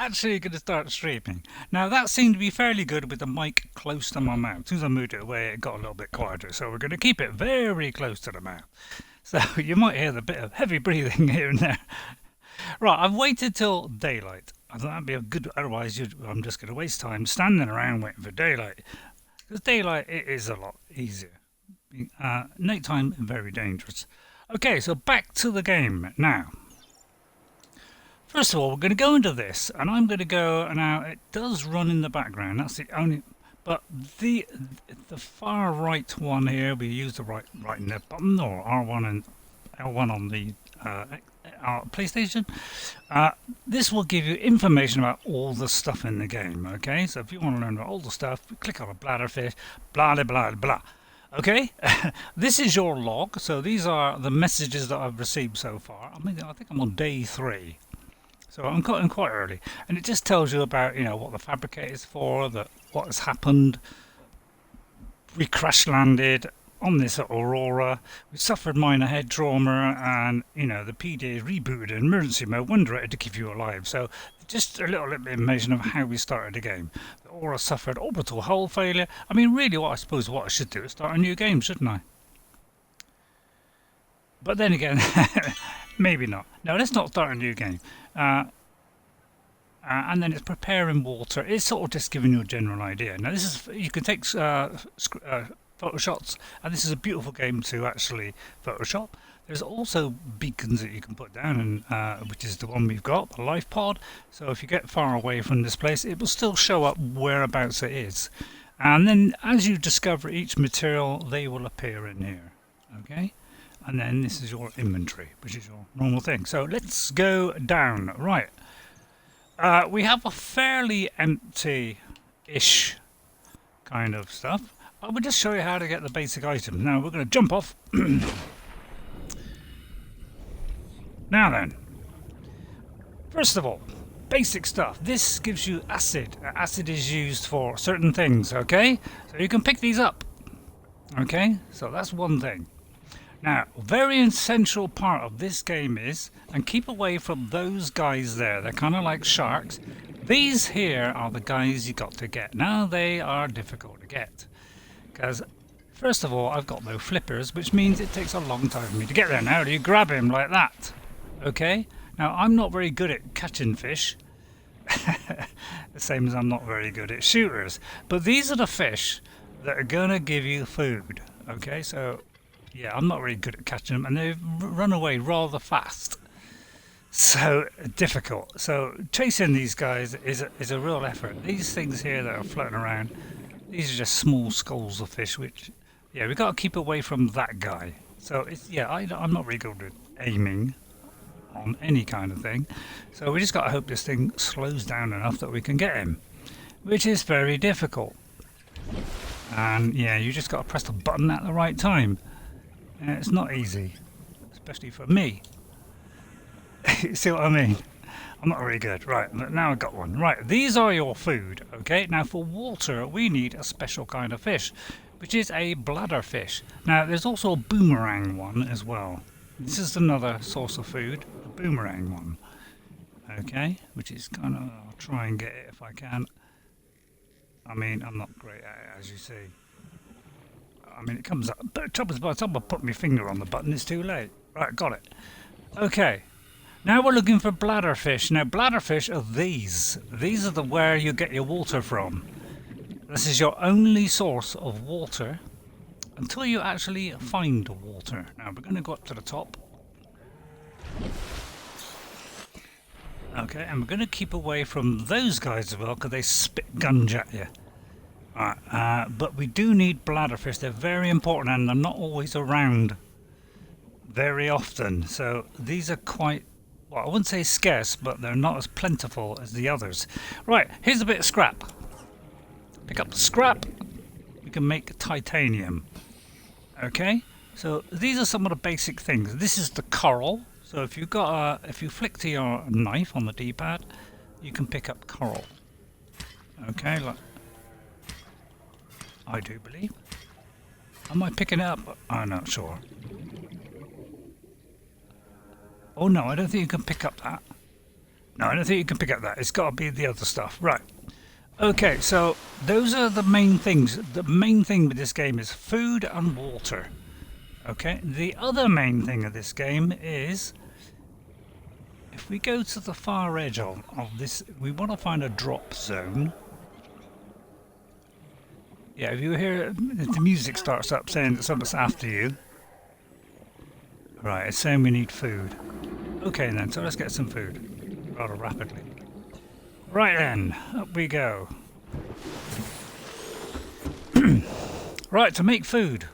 actually going to start streaming. Now that seemed to be fairly good with the mic close to my mouth. As soon as I moved it away, it got a little bit quieter. So we're going to keep it very close to the mouth. So you might hear the bit of heavy breathing here and there. Right, I've waited till daylight. I thought that'd be a good. Otherwise, I'm just going to waste time standing around waiting for daylight. Because daylight it is a lot easier. Nighttime very dangerous. Okay, so back to the game now. First of all, we're going to go into this, and I'm going to go now. It does run in the background. That's the only. But the far right one here, we use the right and left button, or R1 and L1 on the PlayStation. This will give you information about all the stuff in the game. Okay, so if you want to learn about all the stuff, click on a bladder fish, blah blah blah blah. Okay, this is your log. So these are the messages that I've received so far. I think I'm on day 3. So I'm quite early, and it just tells you about what the fabricator is for, what has happened. We crash landed on this Aurora. We suffered minor head trauma, and the PD is rebooted in emergency mode, one directed to keep you alive. So just a little bit of information of how we started the game. The Aurora suffered orbital hull failure. I mean, really, what I should do is start a new game, shouldn't I? But then again, maybe not. No, let's not start a new game. And then it's preparing water. It's sort of just giving you a general idea. Now this is, you can take photo shots, and this is a beautiful game to actually Photoshop. There's also beacons that you can put down, and which is the one we've got, the life pod. So if you get far away from this place, it will still show up whereabouts it is. And then as you discover each material, they will appear in here. Okay? And then this is your inventory, which is your normal thing. So let's go down. Right. We have a fairly empty-ish kind of stuff. I will just show you how to get the basic items. Now we're going to jump off. Now then. First of all, basic stuff. This gives you acid. Acid is used for certain things, okay? So you can pick these up. Okay? So that's one thing. Now, very essential part of this game is, and keep away from those guys there, they're kind of like sharks. These here are the guys you got to get. Now they are difficult to get, because first of all I've got no flippers, which means it takes a long time for me to get there. Now you grab him like that, okay? Now I'm not very good at catching fish, the same as I'm not very good at shooters, but these are the fish that are gonna give you food, okay? So yeah, I'm not really good at catching them, and they run away rather fast. So difficult. So chasing these guys is a real effort. These things here that are floating around, these are just small skulls of fish, which, yeah, we've got to keep away from that guy. So it's, yeah, I'm not really good at aiming on any kind of thing. So we just got to hope this thing slows down enough that we can get him, which is very difficult. And yeah, you just got to press the button at the right time. It's not easy, especially for me. You see what I mean? I'm not really good. Right, now I've got one. Right, these are your food, okay? Now for water, we need a special kind of fish, which is a bladder fish. Now there's also a boomerang one as well. This is another source of food, the boomerang one. Okay, which is kind of, I'll try and get it if I can. I mean, I'm not great at it, as you see. I mean, it comes up, but trouble is by the time I put my finger on the button, it's too late. Right, got it. Okay, now we're looking for bladder fish. Now, bladder fish are these. These are where you get your water from. This is your only source of water until you actually find water. Now, we're going to go up to the top. Okay, and we're going to keep away from those guys as well, because they spit gunge at you. But we do need bladderfish. They're very important, and they're not always around very often. So these are quite, well, I wouldn't say scarce, but they're not as plentiful as the others. Right, here's a bit of scrap. Pick up the scrap. We can make titanium. Okay, so these are some of the basic things. This is the coral. So if you flick to your knife on the D-pad, you can pick up coral. Okay, like I do believe. Am I picking it up? I'm not sure. Oh no, I don't think you can pick up that. No, I don't think you can pick up that. It's got to be the other stuff. Right. Okay, so those are the main things. The main thing with this game is food and water. Okay, the other main thing of this game is if we go to the far edge of this, we want to find a drop zone. Yeah, if you hear the music starts up saying that something's after you. Right, it's saying we need food. Okay then, so let's get some food rather rapidly. Right then, up we go. Right, to make food.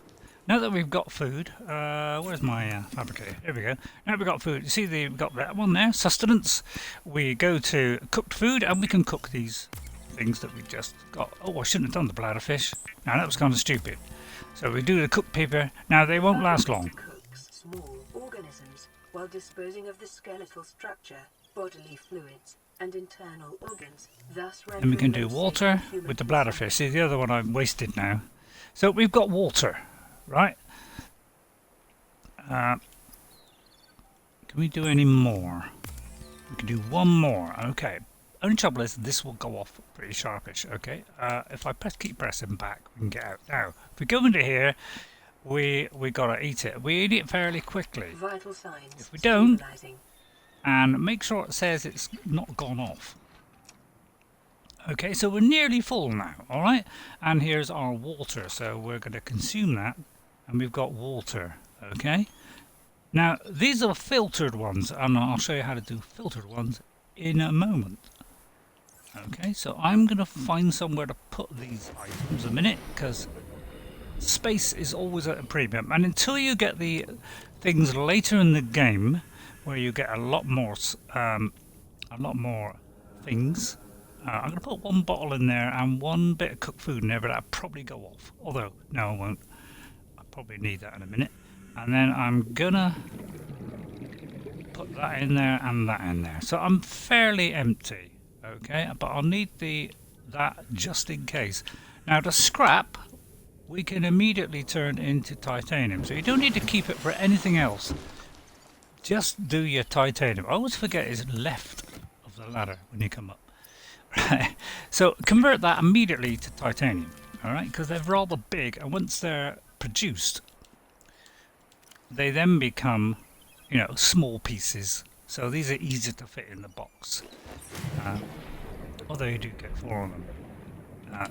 Now that we've got food, where's my fabricator? Here we go. Now we've got food. You see, we've got that one there, sustenance. We go to cooked food, and we can cook these things that we just got. Oh, I shouldn't have done the bladder fish. Now that was kind of stupid. So we do the cooked paper. Now they won't last long. Cooks small organisms while disposing of the skeletal structure, bodily fluids, and internal organs. Thus, and we can do water with the bladder fish. See, the other one I've wasted now. So we've got water. Right. Can we do any more? We can do one more. Okay. Only trouble is this will go off pretty sharpish. Okay. If I keep pressing back, we can get out. Now, if we go into here, we gotta eat it. We eat it fairly quickly. Vital signs if we don't, and make sure it says it's not gone off. Okay, so we're nearly full now. All right. And here's our water. So we're going to consume that. And we've got water, okay? Now, these are filtered ones, and I'll show you how to do filtered ones in a moment. Okay, so I'm going to find somewhere to put these items a minute, because space is always at a premium. And until you get the things later in the game, where you get a lot more things, I'm going to put one bottle in there and one bit of cooked food in there, but that'll probably go off. Although, no, it won't. Probably need that in a minute, and then I'm gonna put that in there and that in there, so I'm fairly empty. Okay, but I'll need that just in case. Now the scrap we can immediately turn into titanium, so you don't need to keep it for anything else. Just do your titanium. I always forget it's left of the ladder when you come up. Right, so convert that immediately to titanium. All right, because they're rather big, and once they're produced, they then become, you know, small pieces. So these are easier to fit in the box. Although you do get 4 of them.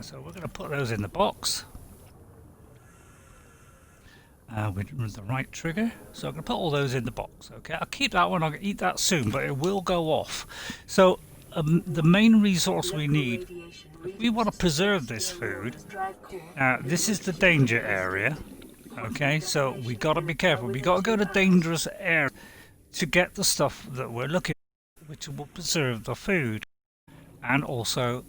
So we're going to put those in the box with the right trigger. So I'm going to put all those in the box. Okay, I'll keep that one. I'll eat that soon, but it will go off. So the main resource we need, if we want to preserve this food, this is the danger area. Okay, so we got to be careful. We got to go to dangerous areas to get the stuff that we're looking for, which will preserve the food. And also,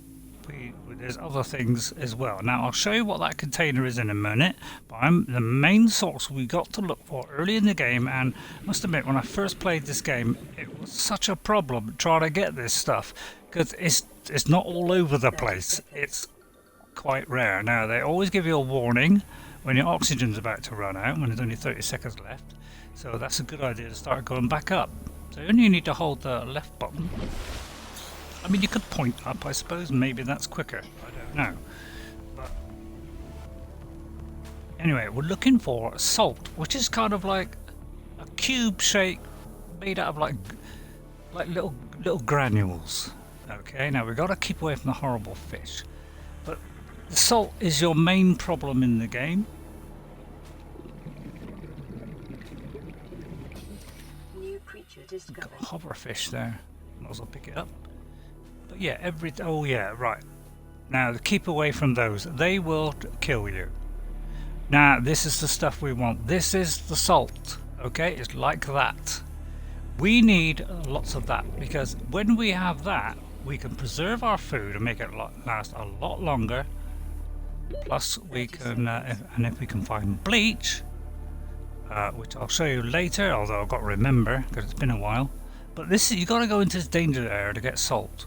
there's other things as well. Now, I'll show you what that container is in a minute. But the main source we got to look for early in the game, and I must admit, when I first played this game, it was such a problem trying to get this stuff, because it's not all over the place. It's quite rare. Now, they always give you a warning when your oxygen's about to run out, when there's only 30 seconds left. So that's a good idea to start going back up. So you only need to hold the left button. I mean, you could point up, I suppose. Maybe that's quicker. I don't know. But anyway, we're looking for salt, which is kind of like a cube shape made out of like little granules. Okay, now we've got to keep away from the horrible fish. But the salt is your main problem in the game. New creature discovered. Got a hoverfish there. Might as well pick it up. But yeah, oh yeah, right. Now, keep away from those. They will kill you. Now, this is the stuff we want. This is the salt. Okay, it's like that. We need lots of that, because when we have that, we can preserve our food and make it last a lot longer. Plus, we can, and if we can find bleach, which I'll show you later, although I've got to remember because it's been a while. But this is, you got to go into this danger area to get salt.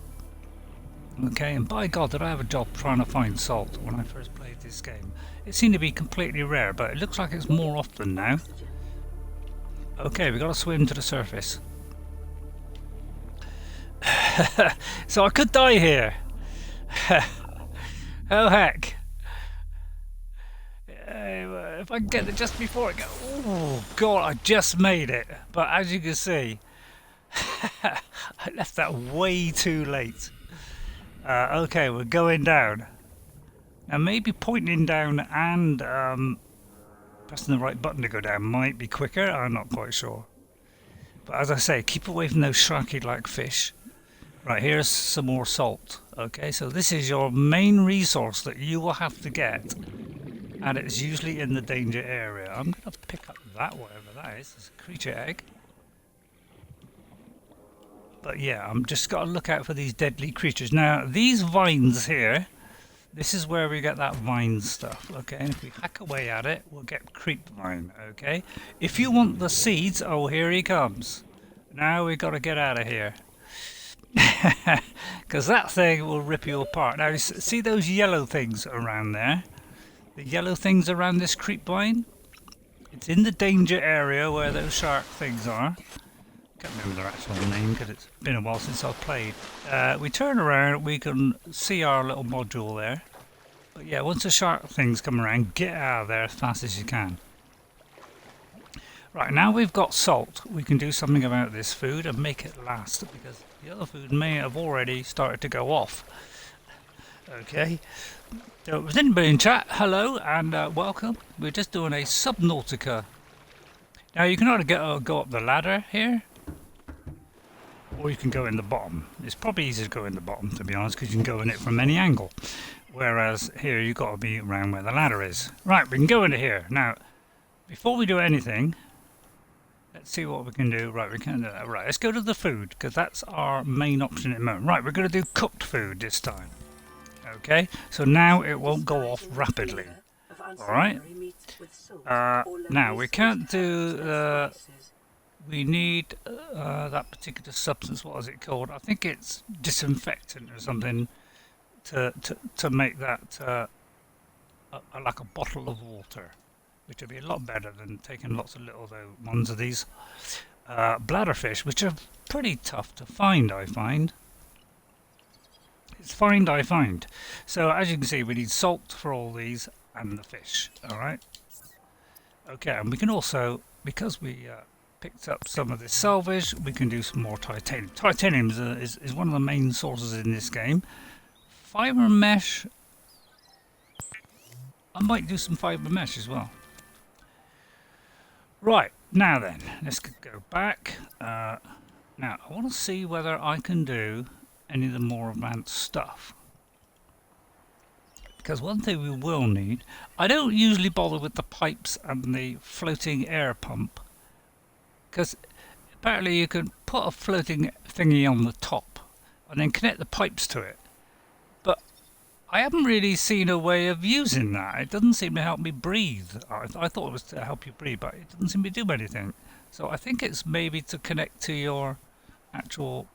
Okay, and by God, did I have a job trying to find salt when I first played this game. It seemed to be completely rare, but it looks like it's more often now. Okay, we got to swim to the surface. So I could die here. Oh heck. If I can get it just before it goes. Oh god, I just made it. But as you can see, I left that way too late. Okay, we're going down. Now maybe pointing down and pressing the right button to go down might be quicker. I'm not quite sure. But as I say, keep away from those sharky-like fish. Right, here's some more salt. Okay, so this is your main resource that you will have to get. And it's usually in the danger area. I'm going to pick up that, whatever that is. It's a creature egg. But yeah, I'm just got to look out for these deadly creatures. Now, these vines here, this is where we get that vine stuff. Okay, and if we hack away at it, we'll get creep vine. Okay, if you want the seeds, oh, here he comes. Now we've got to get out of here. Because that thing will rip you apart. Now, see those yellow things around there? The yellow things around this creep vine? It's in the danger area where those shark things are. Can't remember their actual name because it's been a while since I've played. We turn around, we can see our little module there. But yeah, once the shark things come around, get out of there as fast as you can. Right, now we've got salt, we can do something about this food and make it last, because the other food may have already started to go off. Okay, so if there's anybody in chat, hello and welcome. We're just doing a Subnautica. Now you can either go up the ladder here, or you can go in the bottom. It's probably easier to go in the bottom, to be honest, because you can go in it from any angle. Whereas here you've got to be around where the ladder is. Right, we can go into here. Now, before we do anything, let's see what we can do. Right, we can do that. Right, let's go to the food, because that's our main option at the moment. Right, we're going to do cooked food this time. Okay, so now it won't go off rapidly. Alright, now we can't do, we need that particular substance, what is it called? I think it's disinfectant or something to make that like a bottle of water, which would be a lot better than taking lots of little ones of these bladder fish, which are pretty tough to find, I find. It's I find. So as you can see, we need salt for all these and the fish. Alright. Okay, and we can also, because we picked up some of this salvage, we can do some more titanium. Titanium is one of the main sources in this game. Fiber mesh. I might do some fiber mesh as well. Right, now then, let's go back. Now, I want to see whether I can do any of the more advanced stuff. Because one thing we will need, I don't usually bother with the pipes and the floating air pump, because apparently you can put a floating thingy on the top and then connect the pipes to it. But I haven't really seen a way of using that. It doesn't seem to help me breathe. I thought it was to help you breathe, but it doesn't seem to do anything. So I think it's maybe to connect to your actual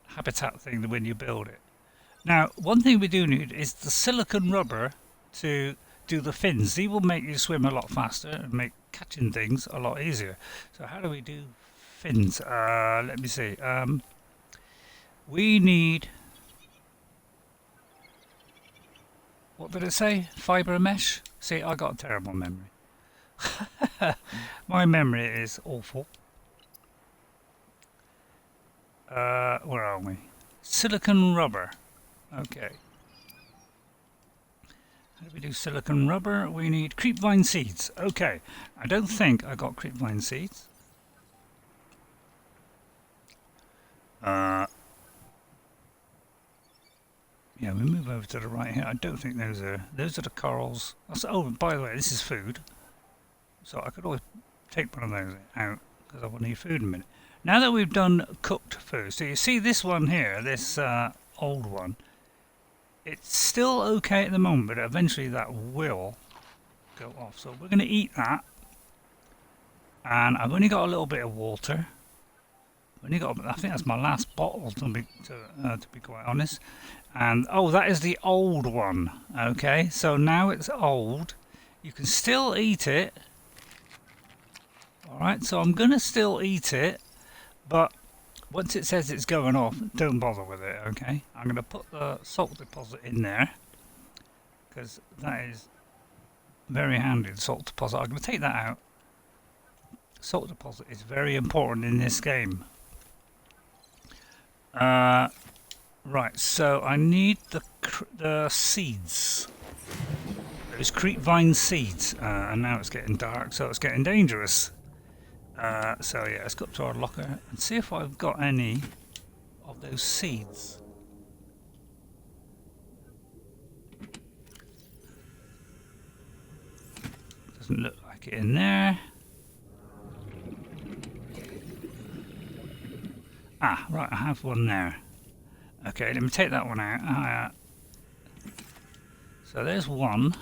habitat thing when you build it. Now, one thing we do need is the silicone rubber to do the fins. These will make you swim a lot faster and make catching things a lot easier. So how do we do fins? Let me see. We need, what did it say? Fiber mesh? See, I got a terrible memory. My memory is awful. Where are we? Silicon rubber. Okay. How do we do silicon rubber? We need creepvine seeds. Okay. I don't think I got creepvine seeds. Yeah, we move over to the right here. I don't think those are the corals. Oh, by the way, this is food. So I could always take one of those out because I will need food in a minute. Now that we've done cooked food, so you see this one here, this old one, it's still okay at the moment, but eventually that will go off. So we're going to eat that, and I've only got a little bit of water. I think that's my last bottle, to be quite honest. And oh, that is the old one. Okay, so now it's old. You can still eat it. All right, so I'm going to still eat it. But once it says it's going off, don't bother with it, okay? I'm going to put the salt deposit in there, because that is very handy, the salt deposit. I'm going to take that out. Salt deposit is very important in this game. Right, so I need the seeds. Those creep vine seeds, and now it's getting dark, so it's getting dangerous. So yeah, let's go up to our locker and see if I've got any of those seeds. Doesn't look like it in there. Ah, right, I have one there. Okay, let me take that one out. So there's one.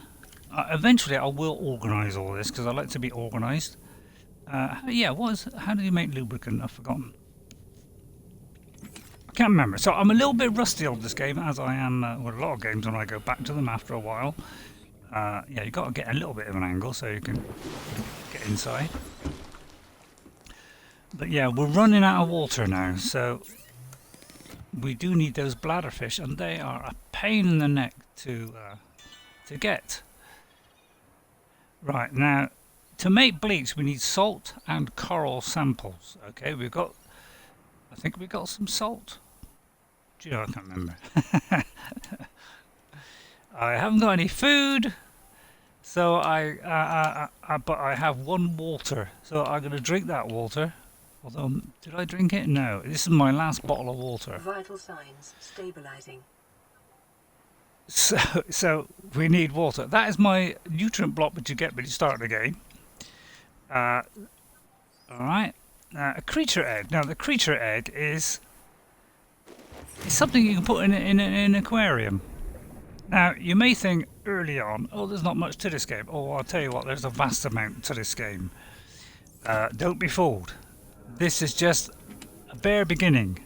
Eventually I will organise all this, because I like to be organised. Yeah, how do you make lubricant? I've forgotten. I can't remember. So I'm a little bit rusty on this game, as I am with a lot of games when I go back to them after a while. Yeah, you've got to get a little bit of an angle so you can get inside. But yeah, we're running out of water now, so we do need those bladder fish, and they are a pain in the neck to get. Right, now, to make bleach, we need salt and coral samples. Okay, I think we've got some salt. Do you know, I can't remember. I haven't got any food, so but I have one water, so I'm going to drink that water. Although, did I drink it? No, this is my last bottle of water. Vital signs stabilizing. So we need water. That is my nutrient block which you get when you start the game. Alright. A creature egg. Now the creature egg is something you can put in an aquarium. Now you may think early on, oh, there's not much to this game. Oh, I'll tell you what, there's a vast amount to this game. Don't be fooled. This is just a bare beginning.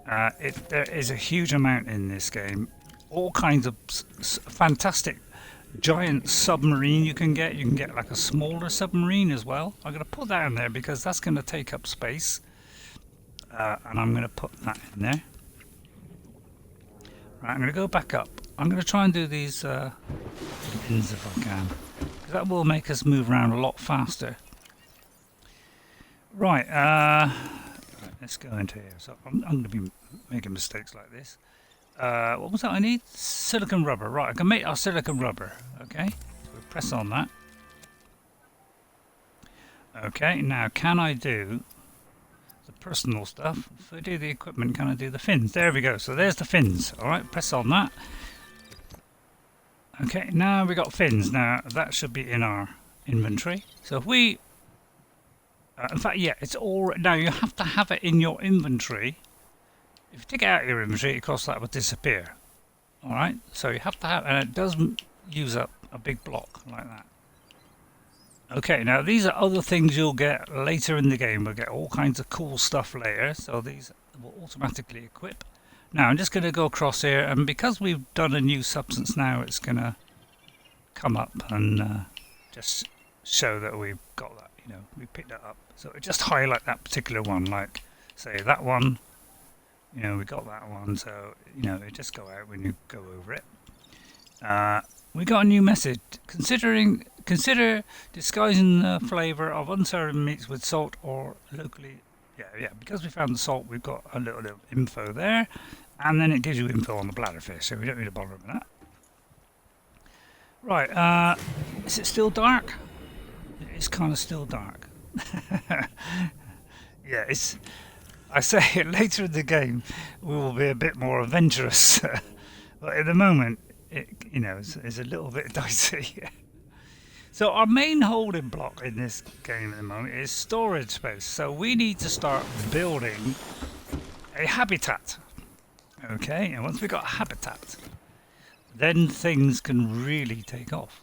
There is a huge amount in this game. All kinds of fantastic giant submarine you can get. You can get like a smaller submarine as well. I'm going to put that in there because that's going to take up space. And I'm going to put that in there. Right, I'm going to go back up. I'm going to try and do these pins if I can. Because that will make us move around a lot faster. Right, let's go into here. So I'm going to be making mistakes like this. What was that I need? Silicon rubber. Right, I can make our silicon rubber. Okay, so we press on that. Okay, now can I do the personal stuff? If I do the equipment, can I do the fins? There we go. So there's the fins. Alright, press on that. Okay, now we got fins. Now that should be in our inventory. So if we in fact, yeah, it's all. Now you have to have it in your inventory. If you take it out of your inventory, of course that will disappear. All right, so you have to have, and it does use up a big block like that. Okay, now these are other things you'll get later in the game. We'll get all kinds of cool stuff later, so these will automatically equip. Now I'm just going to go across here, and because we've done a new substance now, it's going to come up and just show that we've got that. You know, we picked that up. So it just highlight that particular one, like say that one. You know, we got that one, so you know it just go out when you go over it. We got a new message. Consider disguising the flavour of uncertain meats with salt or locally. Yeah. Because we found the salt, we've got a little info there, and then it gives you info on the bladder fish, so we don't need to bother with that. Right. Is it still dark? It's kind of still dark. Yeah, it's. I say later in the game we will be a bit more adventurous, but at the moment, you know, it's a little bit dicey. So our main holding block in this game at the moment is storage space. So we need to start building a habitat. Okay, and once we've got a habitat, then things can really take off.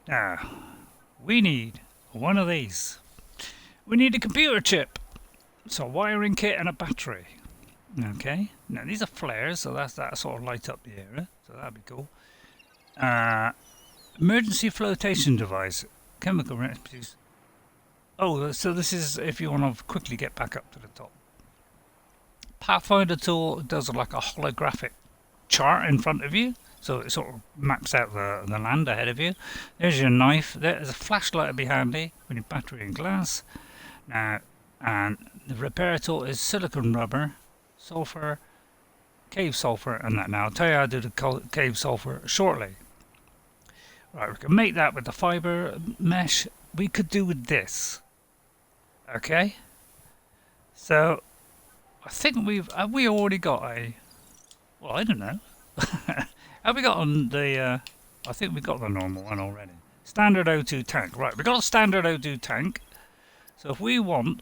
Now, we need one of these. We need a computer chip. So a wiring kit and a battery. Okay, now these are flares, so that sort of light up the area, so that'd be cool. Emergency flotation device, chemical recipes. Oh, so this is if you want to quickly get back up to the top. Pathfinder tool does like a holographic chart in front of you, so it sort of maps out the land ahead of you. There's your knife. There's a flashlight to be handy. We need battery and glass. Now, and the repair tool is silicone rubber, sulfur, cave sulfur, and that. Now I'll tell you how to do the cave sulfur shortly. Right, we can make that with the fiber mesh. We could do with this. Okay. So I think have we already got a, well, I don't know. Have we got on the, I think we got the normal one already. Standard O2 tank. Right, we got a standard O2 tank. So if we want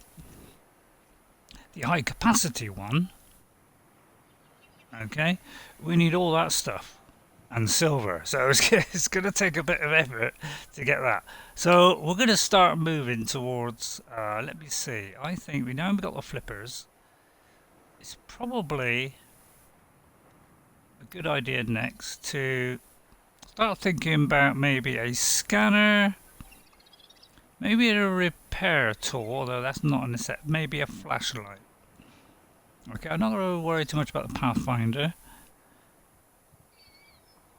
the high capacity one, okay, we need all that stuff and silver. So it's going to take a bit of effort to get that. So we're going to start moving towards, let me see, I think we now we've got the flippers. It's probably a good idea next to start thinking about maybe a scanner, maybe a repair tool, although that's not in the set, maybe a flashlight. Okay, I'm not going to worry too much about the Pathfinder.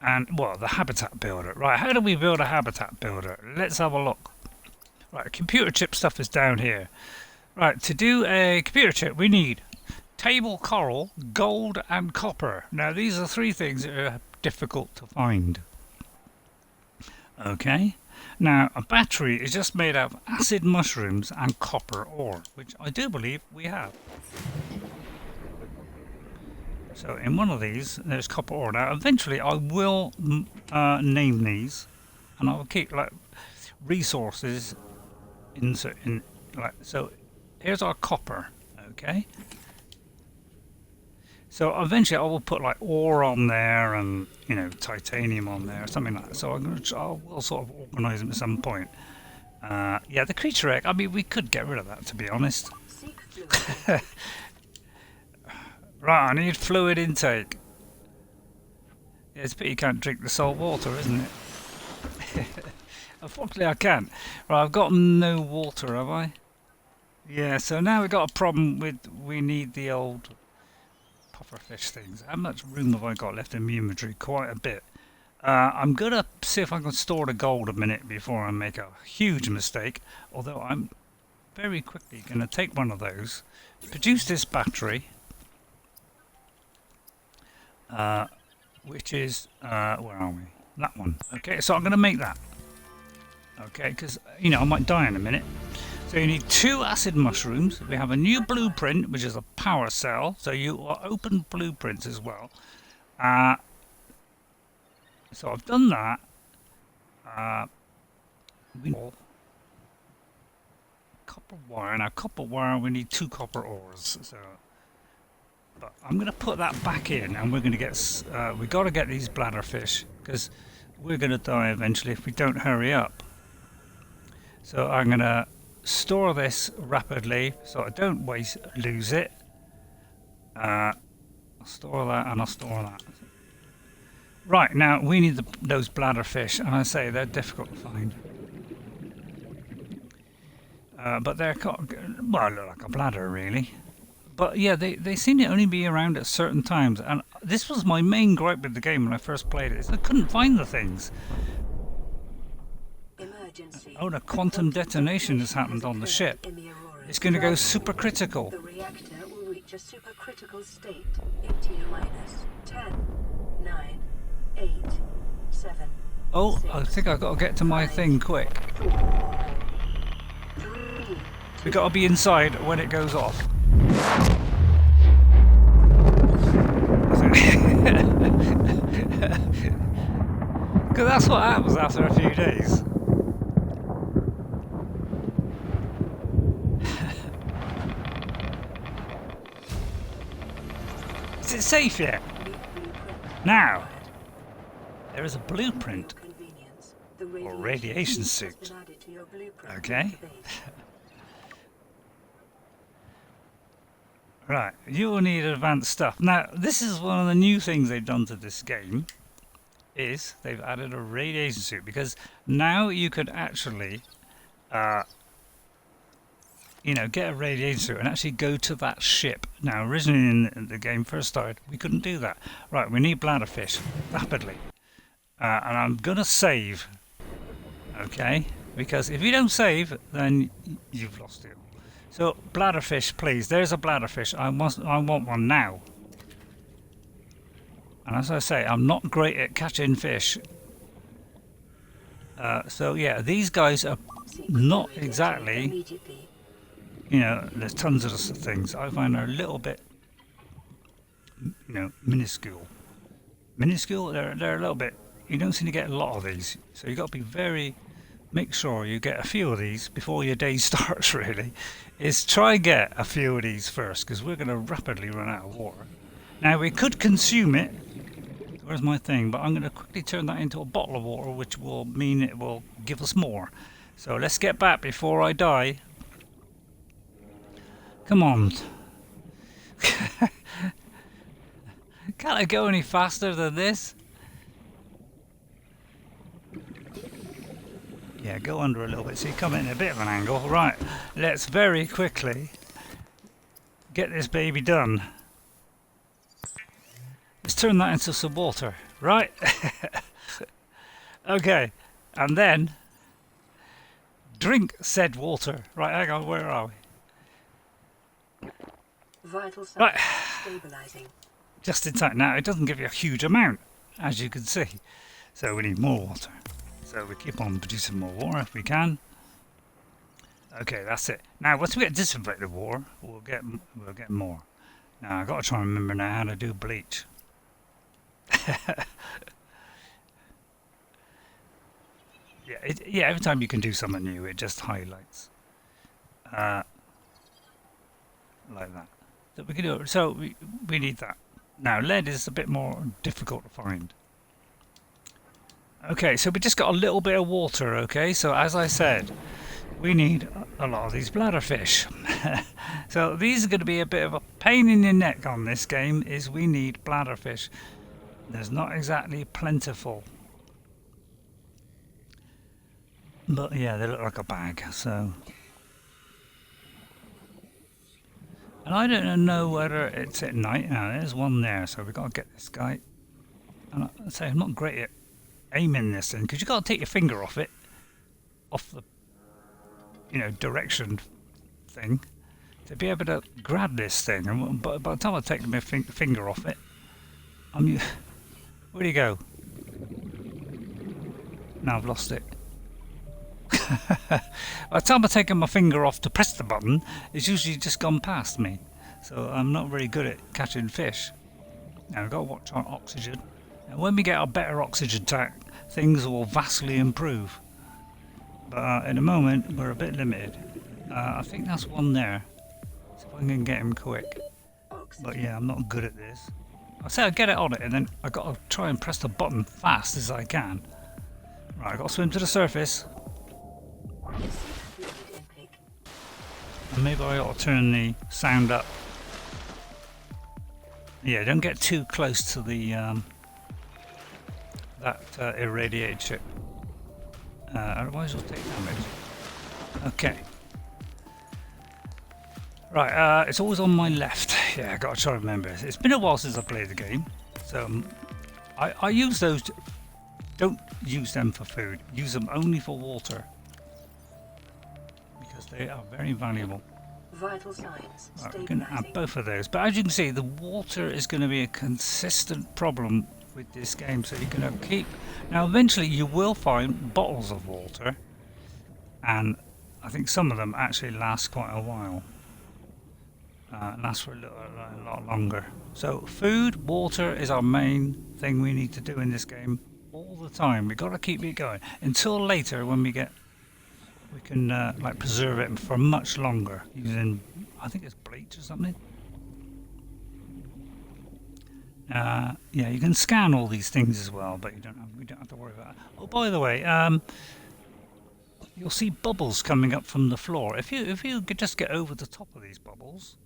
And, well, the habitat builder. Right, how do we build a habitat builder? Let's have a look. Right, computer chip stuff is down here. Right, to do a computer chip, we need table coral, gold, and copper. Now, these are three things that are difficult to find. Okay. Now, a battery is just made out of acid mushrooms and copper ore, which I do believe we have. So, in one of these, there's copper ore. Now, eventually, I will name these, and I will keep like resources in like so. Here's our copper. Okay. So eventually I will put like ore on there and, you know, titanium on there, something like that. So I will sort of organise them at some point. Yeah, the creature egg, I mean, we could get rid of that, to be honest. Right, I need fluid intake. Yeah, it's a pity you can't drink the salt water, isn't it? Unfortunately I can't. Right, I've got no water, have I? Yeah, so now we've got a problem with, we need the old pufferfish things. How much room have I got left in my inventory? Quite a bit. I'm going to see if I can store the gold a minute before I make a huge mistake. Although I'm very quickly going to take one of those, produce this battery, which is, where are we? That one. Okay, so I'm going to make that. Okay, because, you know, I might die in a minute. So you need 2 acid mushrooms. We have a new blueprint, which is a power cell. So you are open blueprints as well. So I've done that. We need copper wire. Now copper wire, we need 2 copper ores. So, but I'm going to put that back in, and we're going to get. We got to get these bladder fish because we're going to die eventually if we don't hurry up. So I'm going to store this rapidly so I don't lose it. I'll store that and I'll store that. Right, now we need those bladder fish, and I say they're difficult to find. But they're, well, look like a bladder really. But yeah, they seem to only be around at certain times, and this was my main gripe with the game when I first played it, is I couldn't find the things. Oh, the quantum detonation has happened on the ship. It's going to go supercritical. The reactor will reach a supercritical state in T-10, 9, 8, 7. Oh, I think I've got to get to my thing quick. We've got to be inside when it goes off. Because that's what happens after a few days. Is it safe yet? Now, there is a blueprint or radiation suit. Okay. Right, you will need advanced stuff. Now, this is one of the new things they've done to this game, is they've added a radiation suit, because now you could actually you know, get a radiator and actually go to that ship. Now, originally in the game first started, we couldn't do that. Right, we need bladder fish rapidly. And I'm gonna save, okay? Because if you don't save, then you've lost it. So, bladder fish, please. There's a bladder fish. I want one now. And as I say, I'm not great at catching fish. So yeah, these guys are not exactly, you know, there's tons of things. I find they're a little bit, you know, minuscule. Minuscule, they're a little bit, you don't seem to get a lot of these. So you've got to be make sure you get a few of these before your day starts, really. Is try and get a few of these first, because we're going to rapidly run out of water. Now we could consume it. Where's my thing? But I'm going to quickly turn that into a bottle of water, which will mean it will give us more. So let's get back before I die. Come on. Can't I go any faster than this? Yeah, go under a little bit so you come in a bit of an angle. Right, let's very quickly get this baby done. Let's turn that into some water, right? Okay, and then drink said water. Right, hang on, where are we? Vital signs Right, stabilizing. just in time. Now, it doesn't give you a huge amount, as you can see. So we need more water. So we keep on producing more water if we can. Okay, that's it. Now, once we get disinfected water, we'll get more. Now, I've got to try and remember now how to do bleach. Yeah, every time you can do something new, it just highlights like that. So we can do it. So we need that. Now, lead is a bit more difficult to find. Okay, so we just got a little bit of water. Okay, so as I said, we need a lot of these bladder fish. So these are going to be a bit of a pain in the neck on this game. Is we need bladder fish. There's not exactly plentiful. But yeah, they look like a bag, so. And I don't know whether it's at night. Now, there's one there, so we've got to get this guy. And I say I'm not great at aiming this thing, because you've got to take your finger off it. Off the, you know, direction thing. To be able to grab this thing. And by the time I take my finger off it, where'd he go? Now I've lost it. By the time I've taken my finger off to press the button, it's usually just gone past me. So I'm not very good at catching fish. Now we've got to watch our oxygen. And when we get a better oxygen tank, things will vastly improve. But at the moment, we're a bit limited. I think that's one there. See if I can get him quick. But yeah, I'm not good at this. I say I get it on it, and then I got to try and press the button fast as I can. Right, I got to swim to the surface. And maybe I ought to turn the sound up. Yeah, don't get too close to the that irradiated ship. Otherwise we'll take damage. Okay. Right, it's always on my left. Yeah, I gotta try to remember. It's been a while since I played the game. So I use those. Don't use them for food. Use them only for water. Because they are very valuable. Vital signs. Right, we're going to add both of those. But as you can see, the water is going to be a consistent problem with this game. So you're going to keep... Now, eventually you will find bottles of water. And I think some of them actually last quite a while. Last for a lot longer. So food, water is our main thing we need to do in this game all the time. We've got to keep it going. Until later when we can like preserve it for much longer using, I think it's bleach or something. Yeah, you can scan all these things as well, but we don't have to worry about that. Oh, by the way, you'll see bubbles coming up from the floor. If you could just get over the top of these bubbles.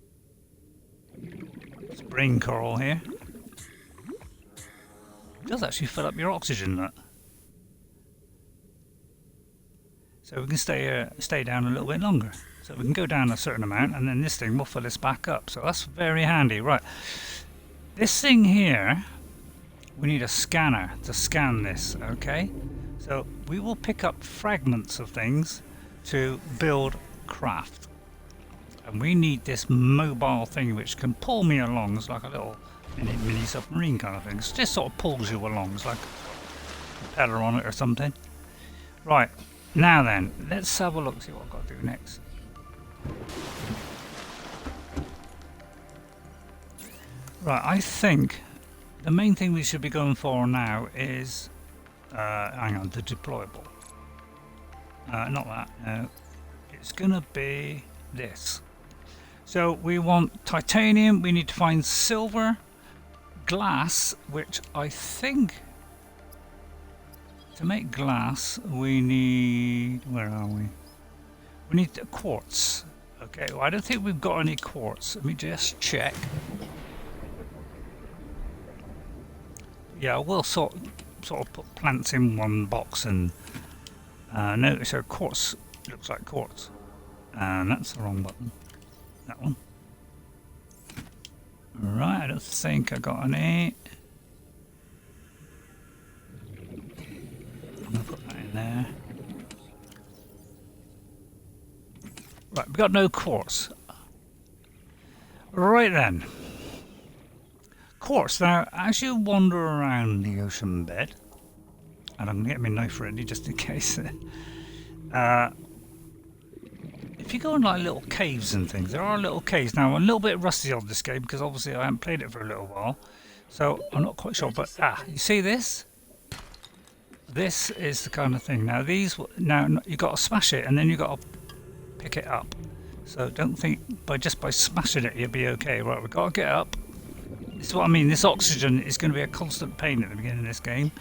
It's brain coral here. It does actually fill up your oxygen, that. So we can stay down a little bit longer. So we can go down a certain amount and then this thing will fill us back up. So that's very handy. Right. This thing here, we need a scanner to scan this, okay? So we will pick up fragments of things to build craft. And we need this mobile thing which can pull me along. It's like a little mini submarine kind of thing. It just sort of pulls you along. It's like a propeller on it or something. Right, now then, let's have a look, see what I've got to do next. Right, I think the main thing we should be going for now is, hang on, the deployable. Not that, no. It's gonna be this. So we want titanium, we need to find silver, glass, which I think to make glass we need, where are we? We need quartz. Okay, well, I don't think we've got any quartz. Let me just check. Yeah, we'll sort of put plants in one box and notice our quartz looks like quartz. And that's the wrong button. That one. Right, I don't think I got any. I'm gonna put that in there. Right, we've got no quartz. Right then. Quartz. Now, as you wander around the ocean bed, and I'm going to get my knife ready just in case. If you go in like little caves and things, there are little caves. Now, I'm a little bit rusty on this game because obviously I haven't played it for a little while. So, I'm not quite sure. But, you see this? This is the kind of thing. Now, now you've got to smash it and then you've got to pick it up. So, don't think just by smashing it you'll be okay. Right, we've got to get up. This is what I mean. This oxygen is going to be a constant pain at the beginning of this game.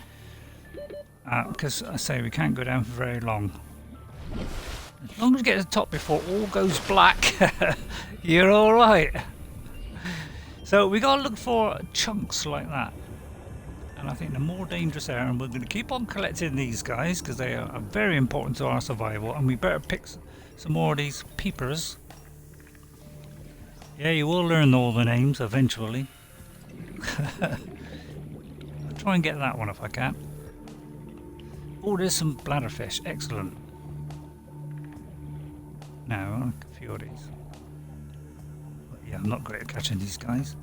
Because, I say, we can't go down for very long. As long as we get to the top before all goes black, you're alright. So we got to look for chunks like that. And I think the more dangerous area, and we're going to keep on collecting these guys because they are very important to our survival, and we better pick some more of these peepers. Yeah, you will learn all the names eventually. I'll try and get that one if I can. Oh, there's some bladder fish. Excellent. Now, I like a few of these. But yeah, I'm not great at catching these guys.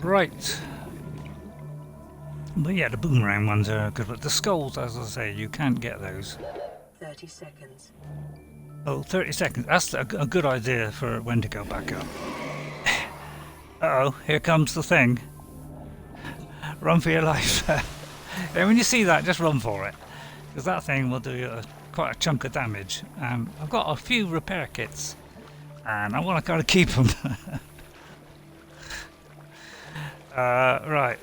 Right. But yeah, the boomerang ones are good, but the skulls, as I say, you can't get those. 30 seconds. Oh, 30 seconds. That's a good idea for when to go back up. Uh-oh, here comes the thing. Run for your life. Yeah, when you see that, just run for it. Because that thing will do you quite a chunk of damage. I've got a few repair kits. And I want to kind of keep them. Right.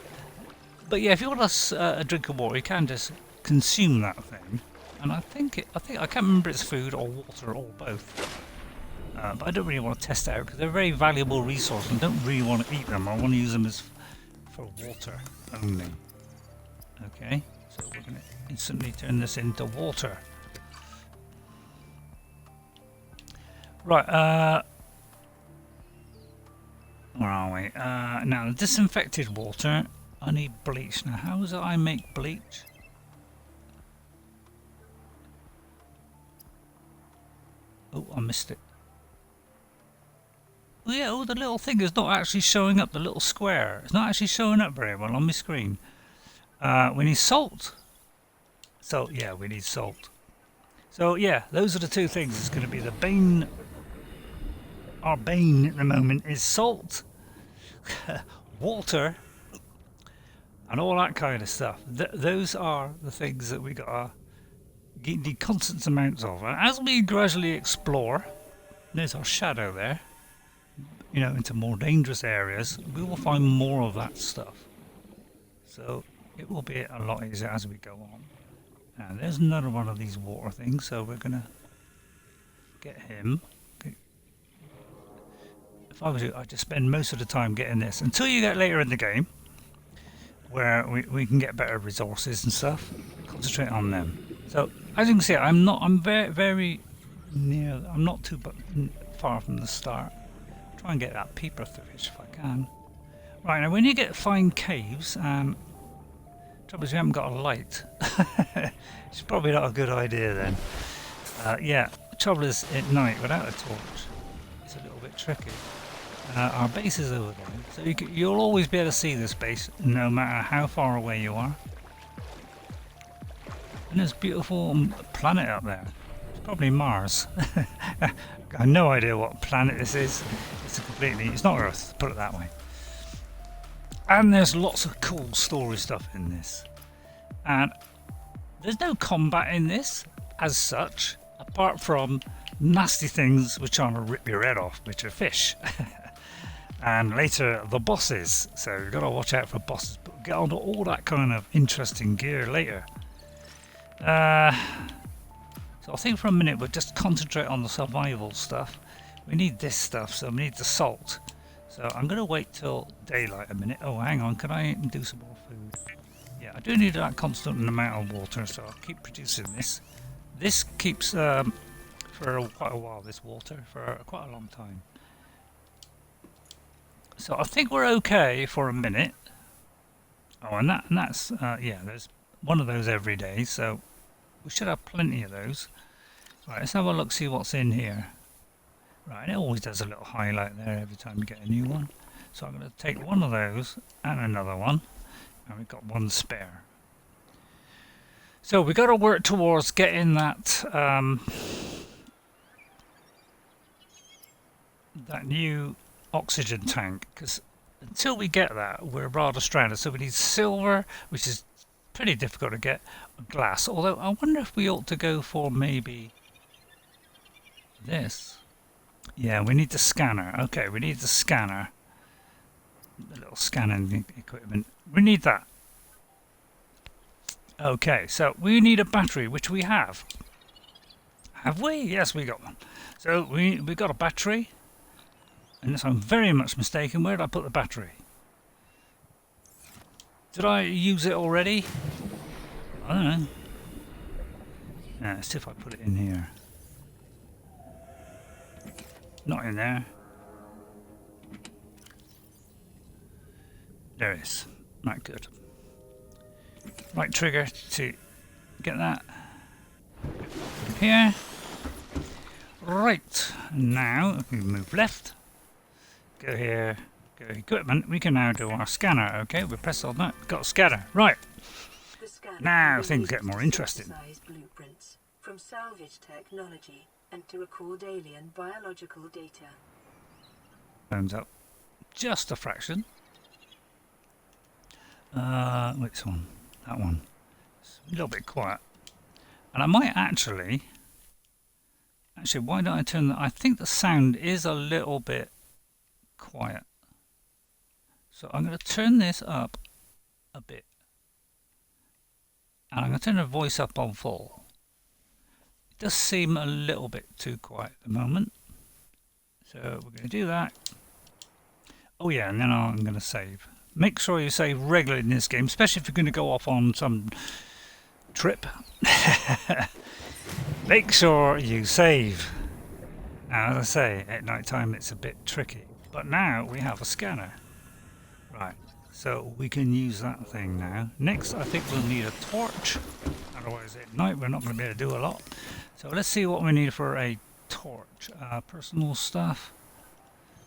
But yeah, if you want a drink of water, you can just consume that thing. And I think I can't remember it's food or water or both. But I don't really want to test it out because they're a very valuable resource and I don't really want to eat them. I want to use them for water only. Okay, so we're going to instantly turn this into water. Right, where are we? Now, the disinfected water, I need bleach. Now, how do I make bleach? Oh, I missed it. Oh yeah, oh, the little thing is not actually showing up, the little square. It's not actually showing up very well on my screen. We need salt. So, yeah, we need salt. So, yeah, those are the two things. It's going to be the bane. Our bane at the moment is salt, water, and all that kind of stuff. Those are the things that we got to need constant amounts of. And as we gradually explore, there's our shadow there, you know, into more dangerous areas, we will find more of that stuff. So it will be a lot easier as we go on. And there's another one of these water things, so we're going to get him. Okay. If I was you, I'd just spend most of the time getting this. Until you get later in the game, where we can get better resources and stuff. Concentrate on them. So as you can see, I'm very near. I'm not too far from the start. Try and get that peeper fish if I can. Right, now when you find caves, trouble is we haven't got a light. It's probably not a good idea then. Yeah, trouble is at night without a torch, it's a little bit tricky. Our base is over there, so you'll always be able to see this base no matter how far away you are. And there's a beautiful planet up there. It's probably Mars. I have no idea what planet this is. It's not Earth, put it that way. And there's lots of cool story stuff in this. And there's no combat in this as such, apart from nasty things which are going to rip your head off, which are fish. And later the bosses. So you've got to watch out for bosses, but we'll get onto all that kind of interesting gear later. So I think for a minute we'll just concentrate on the survival stuff. We need this stuff, so we need the salt. So I'm going to wait till daylight a minute. Oh, hang on, can I do some more food? Yeah, I do need that constant amount of water, so I'll keep producing this. This keeps for quite a while, this water, for quite a long time. So I think we're okay for a minute. Oh, and that's, yeah, there's one of those every day, so we should have plenty of those. Right, let's have a look, see what's in here. Right, it always does a little highlight there every time you get a new one. So I'm going to take one of those and another one, and we've got one spare. So we've got to work towards getting that that new oxygen tank, because until we get that, we're rather stranded. So we need silver, which is pretty difficult to get, glass. Although I wonder if we ought to go for maybe this. Yeah, we need the scanner. Okay, we need the scanner. The little scanning equipment. We need that. Okay, so we need a battery, which we have. Have we? Yes, we got one. So we got a battery. Unless I'm very much mistaken, where did I put the battery? Did I use it already? I don't know. Yeah, let's see if I put it in here. Not in there. There it is. Right, good. Right trigger to get that. Here. Right, now if we move left, go here, go equipment, we can now do our scanner. Okay, we press on that, got a scanner. Right, now things get more interesting. Blueprints from salvage technology and to record alien biological data. Turns up just a fraction. Which one? That one. It's a little bit quiet. And I might actually, why don't I turn that? I think the sound is a little bit quiet. So I'm going to turn this up a bit. And I'm going to turn the voice up on full. It does seem a little bit too quiet at the moment. So we're going to do that. Oh yeah, and then I'm going to save. Make sure you save regularly in this game, especially if you're going to go off on some trip. Make sure you save. Now, as I say, at night time it's a bit tricky. But now we have a scanner. Right, so we can use that thing now. Next, I think we'll need a torch. Otherwise, at night we're not going to be able to do a lot. So let's see what we need for a torch. Personal stuff.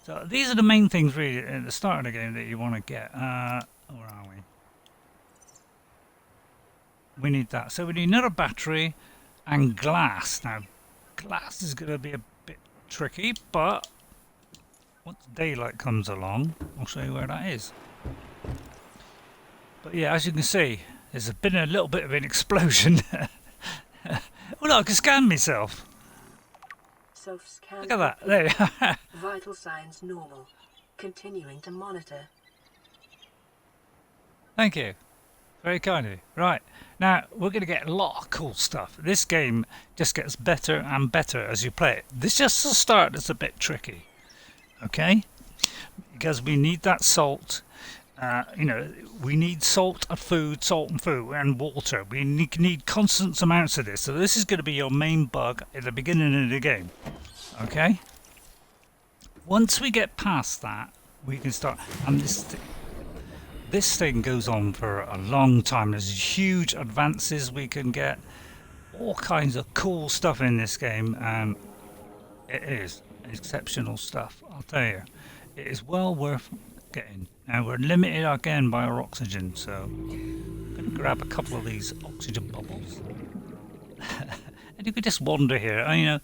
So these are the main things really at the start of the game that you want to get. Where are we? We need that. So we need another battery and glass. Now, glass is going to be a bit tricky, but once daylight comes along, I'll show you where that is. But yeah, as you can see, there's been a little bit of an explosion. Well, I can scan myself. Self-scan. Look at that. There you are. Vital signs normal. Continuing to monitor. Thank you. Very kind of you. Right. Now, we're going to get a lot of cool stuff. This game just gets better and better as you play it. This just the start is a bit tricky. Okay? Because we need that salt. You know, we need salt and food, and water. We need constant amounts of this. So this is going to be your main bug at the beginning of the game. Okay? Once we get past that, we can start... And this thing goes on for a long time. There's huge advances we can get. All kinds of cool stuff in this game. And it is exceptional stuff, I'll tell you. It is well worth getting. Now we're limited again by our oxygen, so I'm going to grab a couple of these oxygen bubbles. And you could just wander here. You know,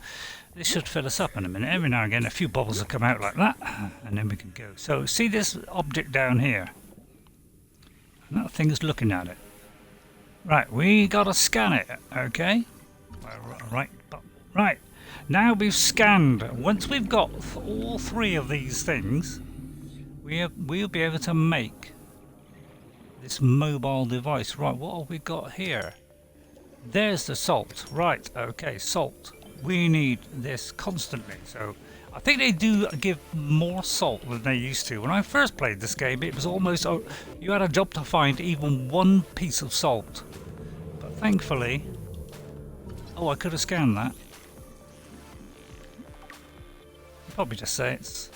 this should fill us up in a minute. Every now and again a few bubbles will come out like that, and then we can go. So see this object down here? And that thing is looking at it. Right, we got to scan it, okay? Right. Now we've scanned. Once we've got all three of these things, we'll be able to make this mobile device. Right, what have we got here? There's the salt. Right, okay, salt. We need this constantly. So I think they do give more salt than they used to. When I first played this game, it was almost... you had a job to find even one piece of salt. But thankfully... Oh, I could have scanned that. Probably just say it's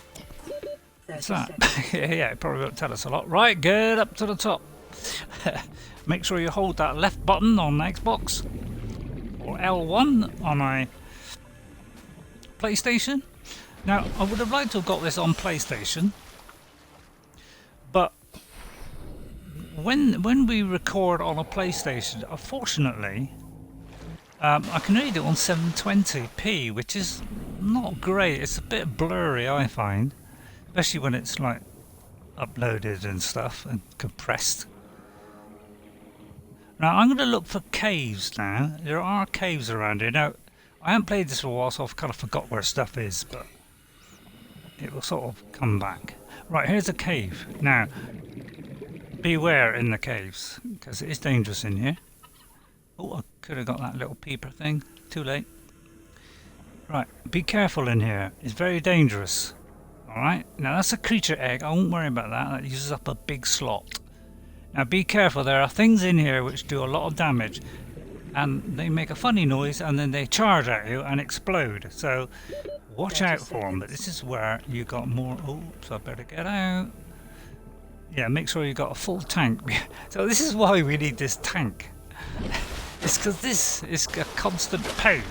that. Yeah, it probably won't tell us a lot. Right, get up to the top. Make sure you hold that left button on Xbox or L1 on a PlayStation. Now, I would have liked to have got this on PlayStation, but when we record on a PlayStation, unfortunately, I can only do it on 720p, which is not great. It's a bit blurry, I find, especially when it's like uploaded and stuff and compressed. Now I'm going to look for caves now. There are caves around here. Now I haven't played this for a while, so I've kind of forgot where stuff is, but it will sort of come back. Right, here's a cave. Now beware in the caves, because it is dangerous in here. Oh, I could have got that little peeper thing. Too late. Right, be careful in here. It's very dangerous. Alright, now that's a creature egg. I won't worry about that. That uses up a big slot. Now be careful. There are things in here which do a lot of damage. And they make a funny noise and then they charge at you and explode. So watch out for them. But this is where you got more... Oops, I better get out. Yeah, make sure you got a full tank. So this is why we need this tank. It's because this is a constant pain.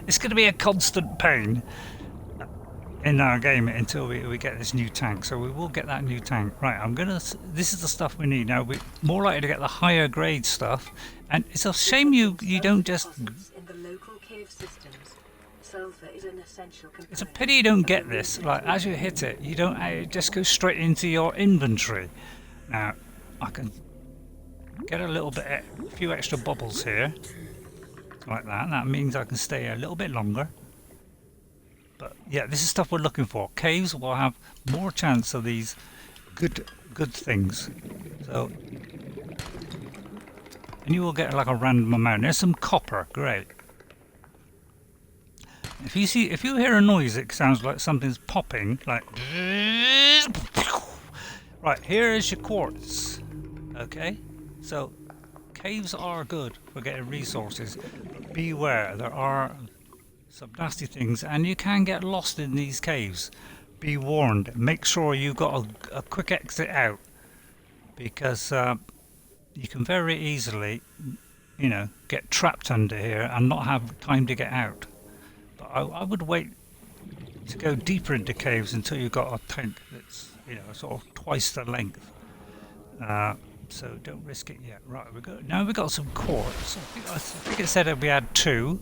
It's going to be a constant pain in our game until we get this new tank. So we will get that new tank. Right, this is the stuff we need. Now we're more likely to get the higher grade stuff. And it's a shame you don't just... In the local cave systems, sulfur is an essential component. It's a pity you don't get this. Like, as you hit it, you don't... It just goes straight into your inventory. Now, I can get a few extra bubbles here. Like that. That means I can stay a little bit longer. But yeah, this is stuff we're looking for. Caves will have more chance of these good things. So, and you will get like a random amount. There's some copper. Great. If you hear a noise, it sounds like something's popping. Like. Right, here is your quartz. Okay, so. Caves are good for getting resources, but beware, there are some nasty things and you can get lost in these caves. Be warned, make sure you've got a quick exit out, because you can very easily, you know, get trapped under here and not have time to get out. But I would wait to go deeper into caves until you've got a tank that's, you know, sort of twice the length. So don't risk it yet. Right, now we've got some quartz. I think it said that we had 2.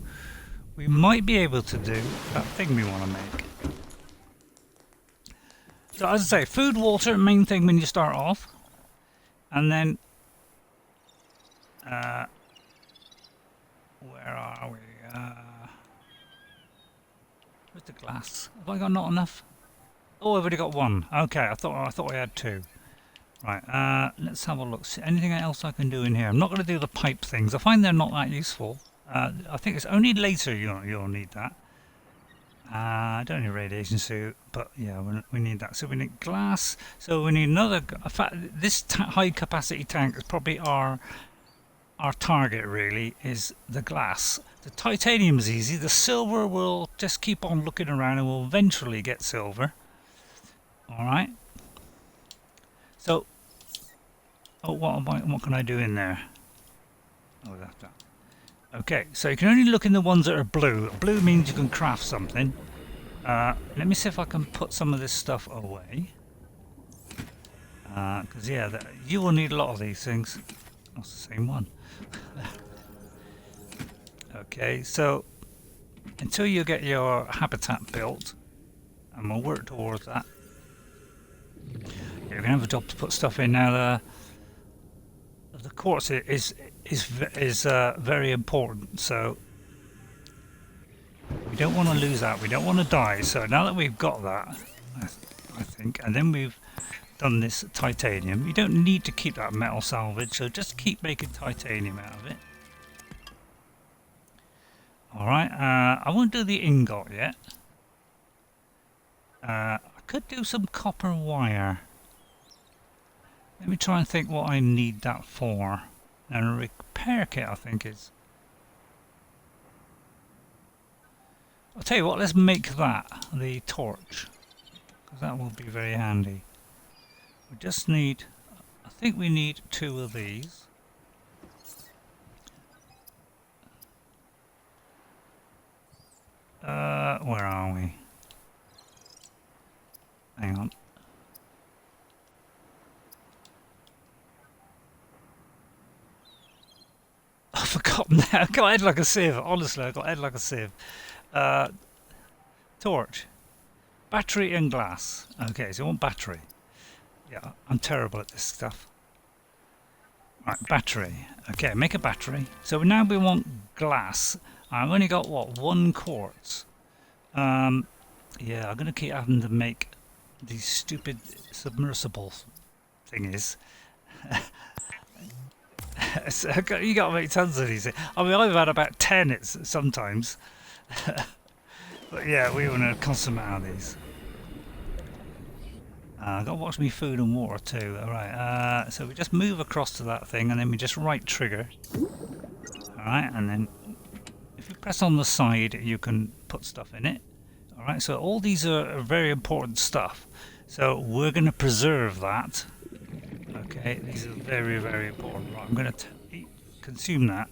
We might be able to do that thing we want to make. So as I say, food, water, main thing when you start off. And then... where are we? Where's the glass? Have I got not enough? Oh, I've already got 1. Okay, I thought I had 2. Right, let's have a look. See, anything else I can do in here? I'm not going to do the pipe things. I find they're not that useful. I think it's only later you'll need that. I don't need a radiation suit, but yeah, we need that. So we need glass. So we need another. In fact, this high capacity tank is probably our target. Really, is the glass. The titanium's easy. The silver will just keep on looking around, and we'll eventually get silver. All right. So, what can I do in there? Oh, that. Okay, so you can only look in the ones that are blue. Blue means you can craft something. Let me see if I can put some of this stuff away. Because yeah, you will need a lot of these things. That's the same one. Okay, so until you get your habitat built, and we'll work towards that. Yeah, we're gonna have a job to put stuff in now. The quartz is very important, so we don't want to lose that. We don't want to die. So now that we've got that, I think, and then we've done this titanium. You don't need to keep that metal salvage, so just keep making titanium out of it. All right. I won't do the ingot yet. I could do some copper wire. Let me try and think what I need that for. And a repair kit, I think, is... I'll tell you what, let's make that the torch. Because that will be very handy. We just need... I think we need 2 of these. Where are we? Hang on. I've forgotten that. I got head like a sieve. Honestly, I got head like a sieve. Torch. Battery and glass. Okay, so I want battery. Yeah, I'm terrible at this stuff. Right, battery. Okay, make a battery. So now we want glass. I've only got, what, 1 quartz. Yeah, I'm going to keep having to make these stupid submersible thingies. So you got to make tons of these. I mean, I've had about 10 sometimes. But yeah, we want a constant amount of these. I've got to watch me food and water too. Alright, so we just move across to that thing and then we just right trigger. Alright, and then if you press on the side, you can put stuff in it. Alright, so all these are very important stuff. So we're going to preserve that. Okay, these are very, very important. Right, I'm going to consume that.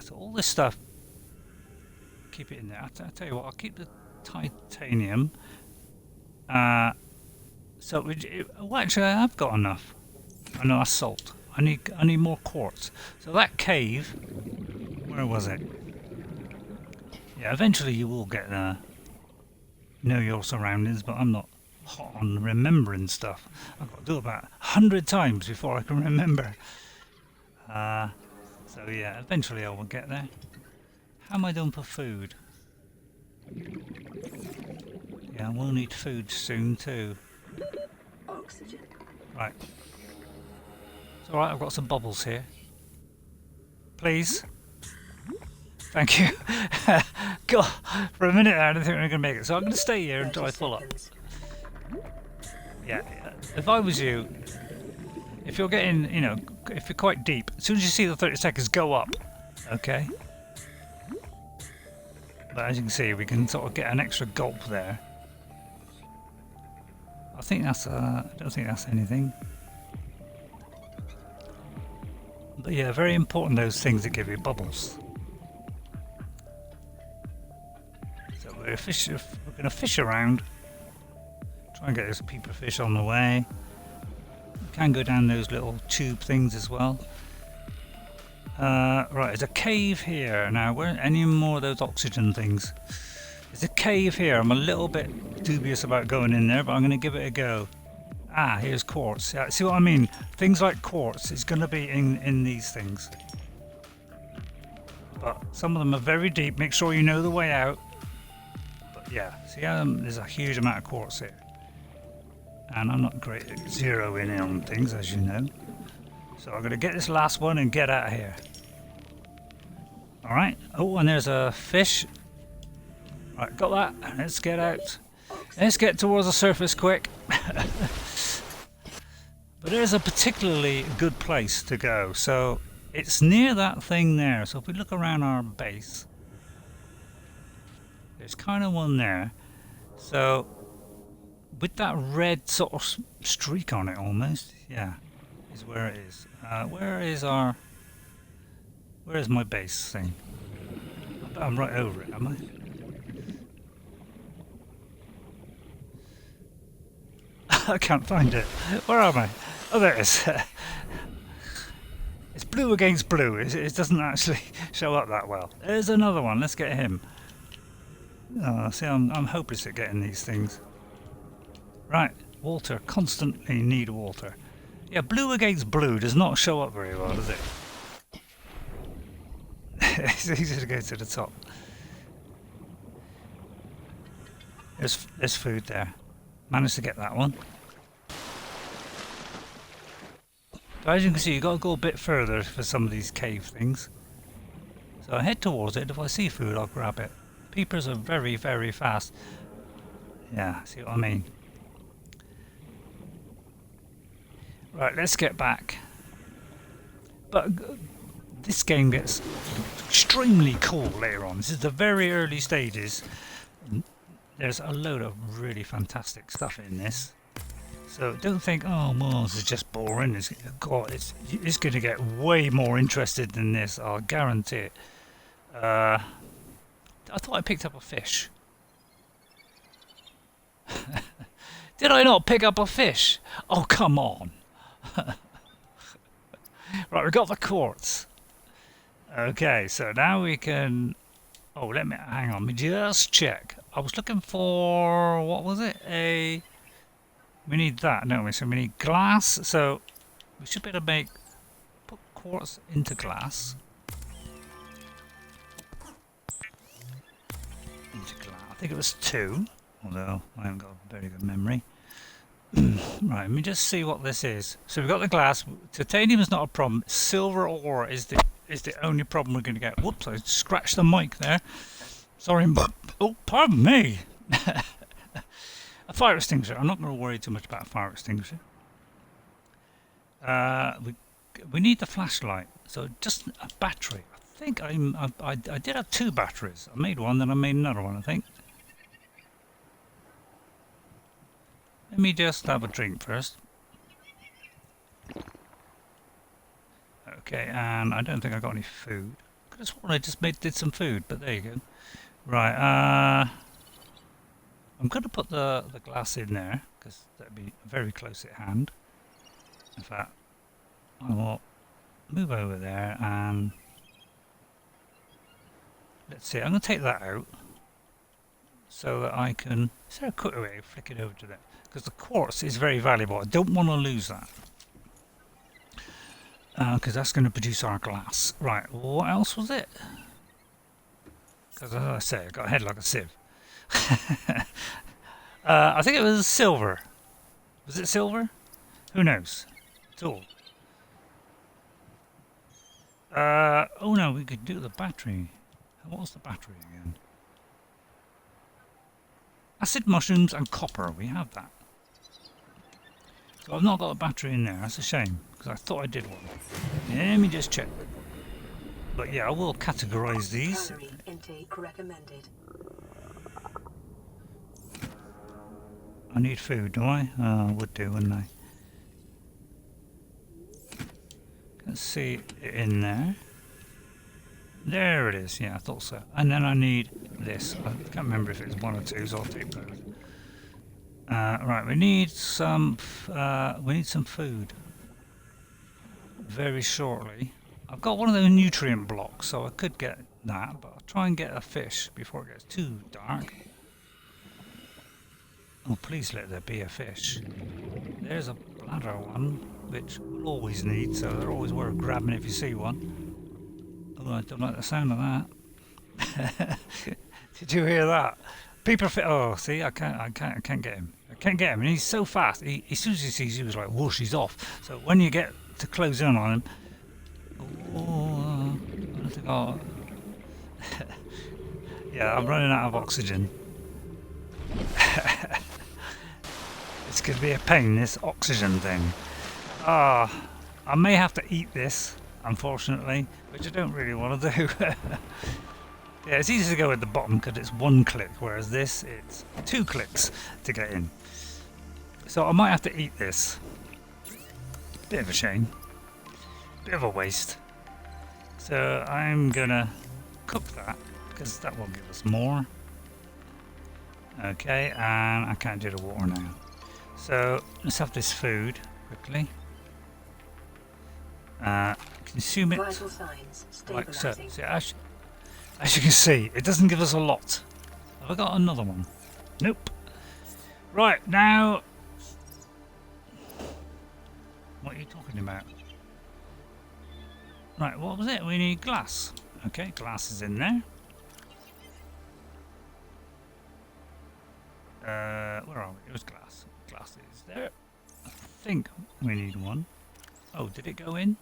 So all this stuff, keep it in there. I'll tell you what, I'll keep the titanium. So well, actually, I've got enough. I know that's salt. I need more quartz. So that cave, where was it? Yeah, eventually you will get there. Know your surroundings, but I'm not hot on remembering stuff. I've got to do it about 100 times before I can remember. So yeah, eventually I will get there. How am I doing for food? Yeah, we'll need food soon too. Oxygen. Right. It's alright, I've got some bubbles here. Please. Thank you. God, for a minute I didn't think we were going to make it. So I'm going to stay here until I fill up. Yeah, if I was you, if you're getting, you know, if you're quite deep, as soon as you see the 30 seconds, go up. Okay? But as you can see, we can sort of get an extra gulp there. I think that's, I don't think that's anything. But yeah, very important, those things that give you bubbles. So we're going to fish around. Try and get this peeper fish on the way. You can go down those little tube things as well. Right, there's a cave here. Now, where any more of those oxygen things? There's a cave here. I'm a little bit dubious about going in there, but I'm going to give it a go. Ah, here's quartz. Yeah, see what I mean? Things like quartz is going to be in these things. But some of them are very deep. Make sure you know the way out. But yeah, see how there's a huge amount of quartz here. And I'm not great at zeroing in on things, as you know. So I'm going to get this last one and get out of here. Alright. Oh, and there's a fish. Right, got that. Let's get out. Let's get towards the surface quick. But there's a particularly good place to go. So it's near that thing there. So if we look around our base, there's kind of one there. So with that red sort of streak on it almost, yeah, is where it is. Where is my base thing? I bet I'm right over it, am I? I can't find it. Where am I? Oh, there it is. It's blue against blue. It doesn't actually show up that well. There's another one. Let's get him. Oh, see, I'm hopeless at getting these things. Right, water. Constantly need water. Yeah, blue against blue does not show up very well, does it? It's easy to go to the top. There's food there. Managed to get that one. So as you can see, you've got to go a bit further for some of these cave things. So I head towards it. If I see food, I'll grab it. Peepers are very, very fast. Yeah, see what I mean? Right, let's get back. But this game gets extremely cool later on. This is the very early stages. There's a load of really fantastic stuff in this. So don't think, oh, well, this is just boring. It's going to get way more interested than this, I'll guarantee it. I thought I picked up a fish. Did I not pick up a fish? Oh, come on. Right, we got the quartz. Okay, so now we can... Oh, hang on, let me just check. I was looking for... What was it? We need that, don't we? So we need glass. So we should be able to put quartz into glass. I think it was 2, although I haven't got a very good memory. Right, let me just see what this is. So we've got the glass. Titanium is not a problem. Silver ore is the only problem we're going to get. Whoops, I scratched the mic there. Sorry, but oh, pardon me. A fire extinguisher. I'm not going to worry too much about a fire extinguisher. We need the flashlight. So just a battery. I think I did have 2 batteries. I made one, then I made another one, I think. Let me just have a drink first. Okay, and I don't think I got any food. I could have sworn I just did some food, but there you go. Right, I'm going to put the glass in there, because that'd be very close at hand. In fact, I will move over there and... Let's see, I'm going to take that out, so that I can... Is there a quick way of flicking over to that? Because the quartz is very valuable. I don't want to lose that. Because that's going to produce our glass. Right, what else was it? Because as I say, I got a head like a sieve. I think it was silver. Was it silver? Who knows? At all. Oh no, we could do the battery. What was the battery again? Acid mushrooms and copper. We have that. So I've not got a battery in there. That's a shame, because I thought I did one. Yeah, let me just check. But yeah, I will categorise these. Calorie intake recommended. I need food, do I? I would do, wouldn't I? Let's see it in there. There it is. Yeah, I thought so. And then I need this. I can't remember if it was 1 or 2, so I'll take both. Right, we need some food very shortly. I've got one of those nutrient blocks, so I could get that, but I'll try and get a fish before it gets too dark. Oh, please let there be a fish. There's a bladder one, which we'll always need, so they're always worth grabbing if you see one. Oh, I don't like the sound of that. Did you hear that? Oh, see, I can't get him. I can't get him, and he's so fast. As soon as he sees you, he's like, whoosh, he's off. So when you get to close in on him, I don't think Yeah, I'm running out of oxygen. It's going to be a pain, this oxygen thing. Ah, I may have to eat this, unfortunately, which I don't really want to do. Yeah, it's easy to go at the bottom because it's one click, whereas this, it's 2 clicks to get in. So I might have to eat this. Bit of a shame. Bit of a waste. So I'm gonna cook that, because that will give us more. Okay, and I can't do the water now. So let's have this food quickly. Consume it Vital signs like so. stabilizing. See, as you can see, it doesn't give us a lot. Have I got another one? Nope. Right, now... What are you talking about? Right, what was it? We need glass. Okay, glass is in there. Where are we? It was glass. Glass is there. I think we need one. Oh, did it go in?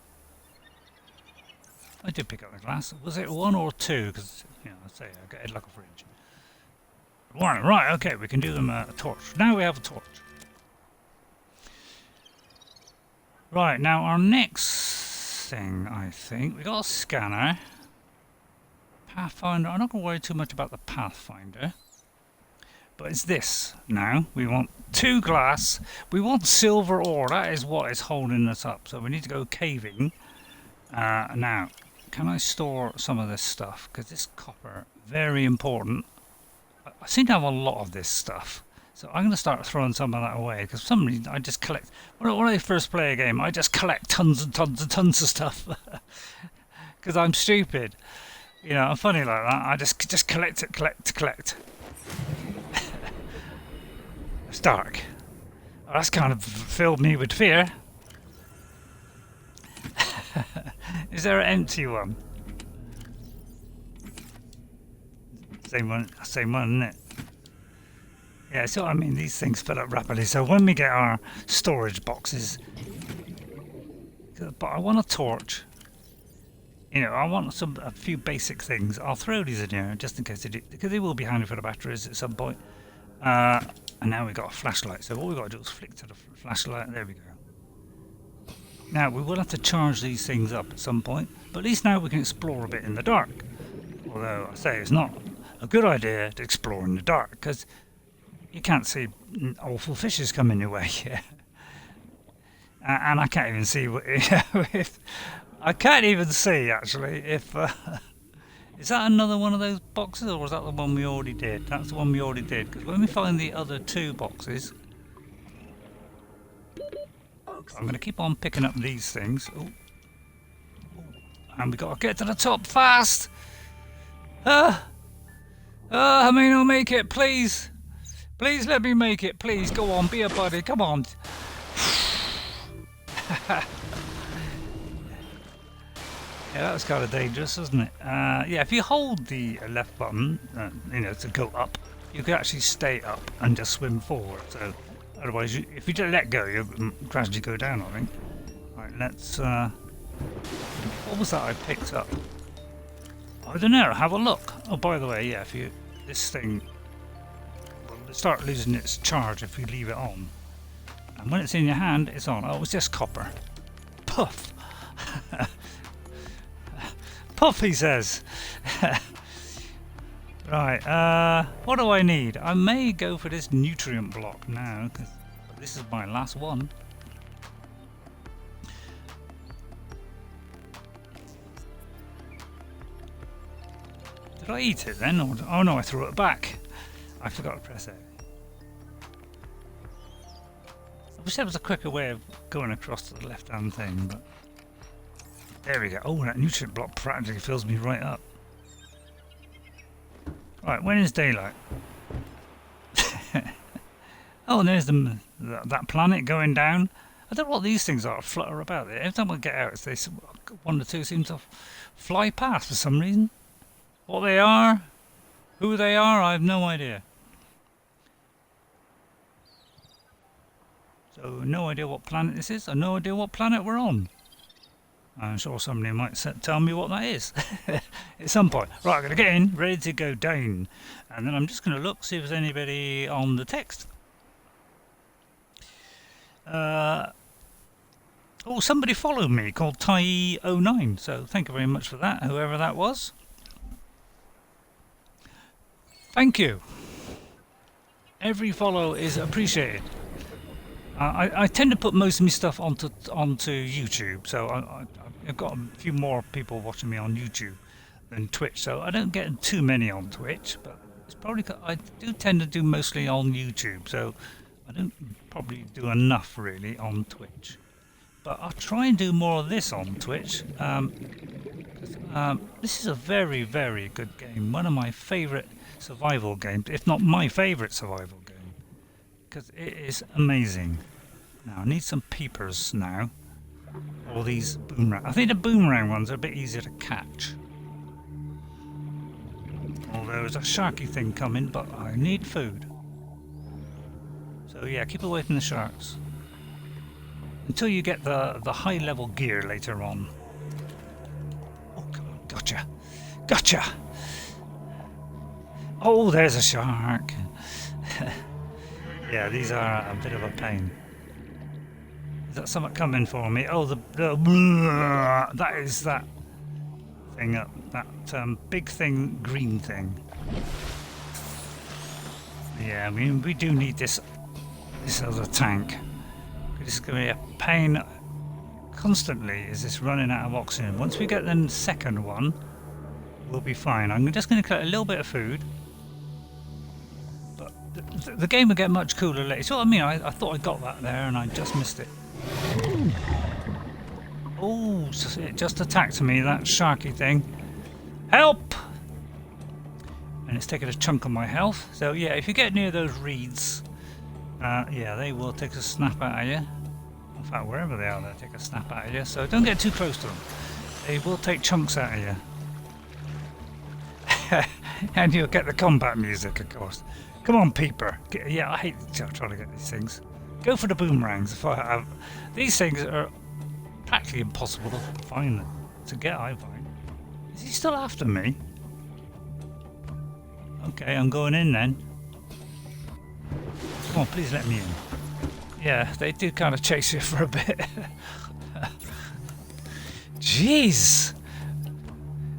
I did pick up the glass. Was it 1 or 2? Because, you know, I say I got it like a fridge. 1. Right, okay, we can do them a torch. Now we have a torch. Right, now our next thing, I think, we got a scanner. Pathfinder. I'm not going to worry too much about the Pathfinder. But it's this now. We want 2 glass. We want silver ore. That is what is holding us up. So we need to go caving. Now, can I store some of this stuff? Because this copper, very important. I seem to have a lot of this stuff. So I'm going to start throwing some of that away. Because for some reason I just collect. When I first play a game, I just collect tons and tons and tons of stuff. Because I'm stupid. You know, I'm funny like that. I just collect it, collect. It's dark. Oh, that's kind of filled me with fear. Is there an empty one? Same one, isn't it? Yeah, so I mean, these things fill up rapidly. So when we get our storage boxes, but I want a torch. You know, I want a few basic things. I'll throw these in here just in case they do, because they will be handy for the batteries at some point. And now we've got a flashlight. So all we've got to do is flick to the flashlight. There we go. Now we will have to charge these things up at some point, but at least now we can explore a bit in the dark. Although I say it's not a good idea to explore in the dark because you can't see awful fishes coming your way. And I can't even see what if I can't even see actually if is that another one of those boxes or was that the one we already did? That's the one we already did because when we find the other 2 boxes, I'm going to keep on picking up these things. Ooh. And we got to get to the top fast. I may not make it, please. Please let me make it. Please, go on, be a buddy. Come on. Yeah, that was kind of dangerous, wasn't it? Yeah, if you hold the left button, you know, to go up, you can actually stay up and just swim forward. So, otherwise, if you just let go, you gradually go down, I think. Right, let's. What was that I picked up? I don't know. Have a look. Oh, by the way, yeah, if you this thing will start losing its charge if you leave it on, and when it's in your hand, it's on. Oh, it's just copper. Puff. Puff, he says. Right, what do I need? I may go for this nutrient block now, because this is my last one. Did I eat it then? Or, oh no, I threw it back. I forgot to press A. I wish there was a quicker way of going across to the left-hand thing, but... There we go. Oh, that nutrient block practically fills me right up. Right, when is daylight? Oh, and there's that planet going down. I don't know what these things are flutter about. Every time I get out, they one or two seem to fly past for some reason. What they are, who they are, I have no idea. So no idea what planet this is. I have no idea what planet we're on. I'm sure somebody might tell me what that is at some point. Right, I'm going to get in, ready to go down. And then I'm just going to look, see if there's anybody on the text. Oh, somebody followed me called Ty09. So thank you very much for that, whoever that was. Thank you. Every follow is appreciated. I tend to put most of my stuff onto YouTube, so I've got a few more people watching me on YouTube than Twitch, so I don't get too many on Twitch, but it's probably I do tend to do mostly on YouTube, so I don't probably do enough really on Twitch. But I'll try and do more of this on Twitch. This is a very, very good game. One of my favourite survival games, if not my favourite survival game. Because it is amazing. Now I need some peepers now. All these boomerang. I think the boomerang ones are a bit easier to catch. Although there's a sharky thing coming, but I need food. So yeah, keep away from the sharks. Until you get the high level gear later on. Oh, come on, gotcha. Gotcha! Oh, there's a shark. Yeah, these are a bit of a pain. Is that something coming for me? Oh, that is that thing up, that big thing, green thing. Yeah, I mean, we do need this other tank. This is going to be a pain constantly. Is this running out of oxygen? Once we get the second one, we'll be fine. I'm just going to collect a little bit of food. The game will get much cooler later. So I mean, I thought I got that there and I just missed it. Oh, it just attacked me, that sharky thing. Help! And it's taken a chunk of my health. So yeah, if you get near those reeds, yeah, they will take a snap out of you. In fact, wherever they are, they'll take a snap out of you. So don't get too close to them. They will take chunks out of you. And you'll get the combat music, of course. Come on, peeper. Yeah, I hate trying to get these things. Go for the boomerangs. If I have these things are practically impossible to find to get. I find. Is he still after me? Okay, I'm going in then. Come on, please let me in. Yeah, they do kind of chase you for a bit. Jeez,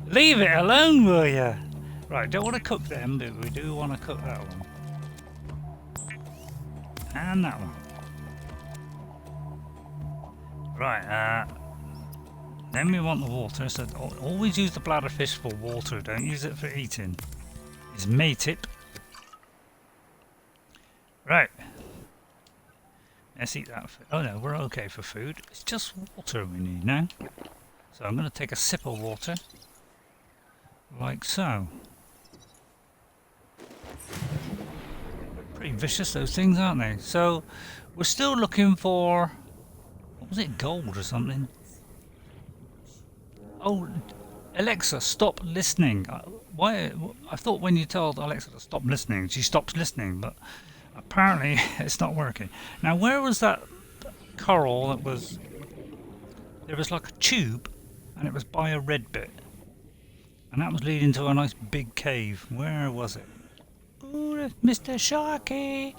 leave it alone, will you? Right, don't want to cook them, but we do want to cook that one. And that one. Right, then we want the water, so always use the bladder fish for water, don't use it for eating. Is my tip. Right. Let's eat that. Oh no, we're okay for food. It's just water we need now. So I'm going to take a sip of water. Like so. Pretty vicious, those things, aren't they? So we're still looking for, what was it, gold or something? Oh, Alexa, stop listening. Why? I thought when you told Alexa to stop listening, she stops listening, but apparently it's not working. Now, where was that coral that was? There was like a tube, and it was by a red bit, and that was leading to a nice big cave. Where was it? Ooh, Mr. Sharky!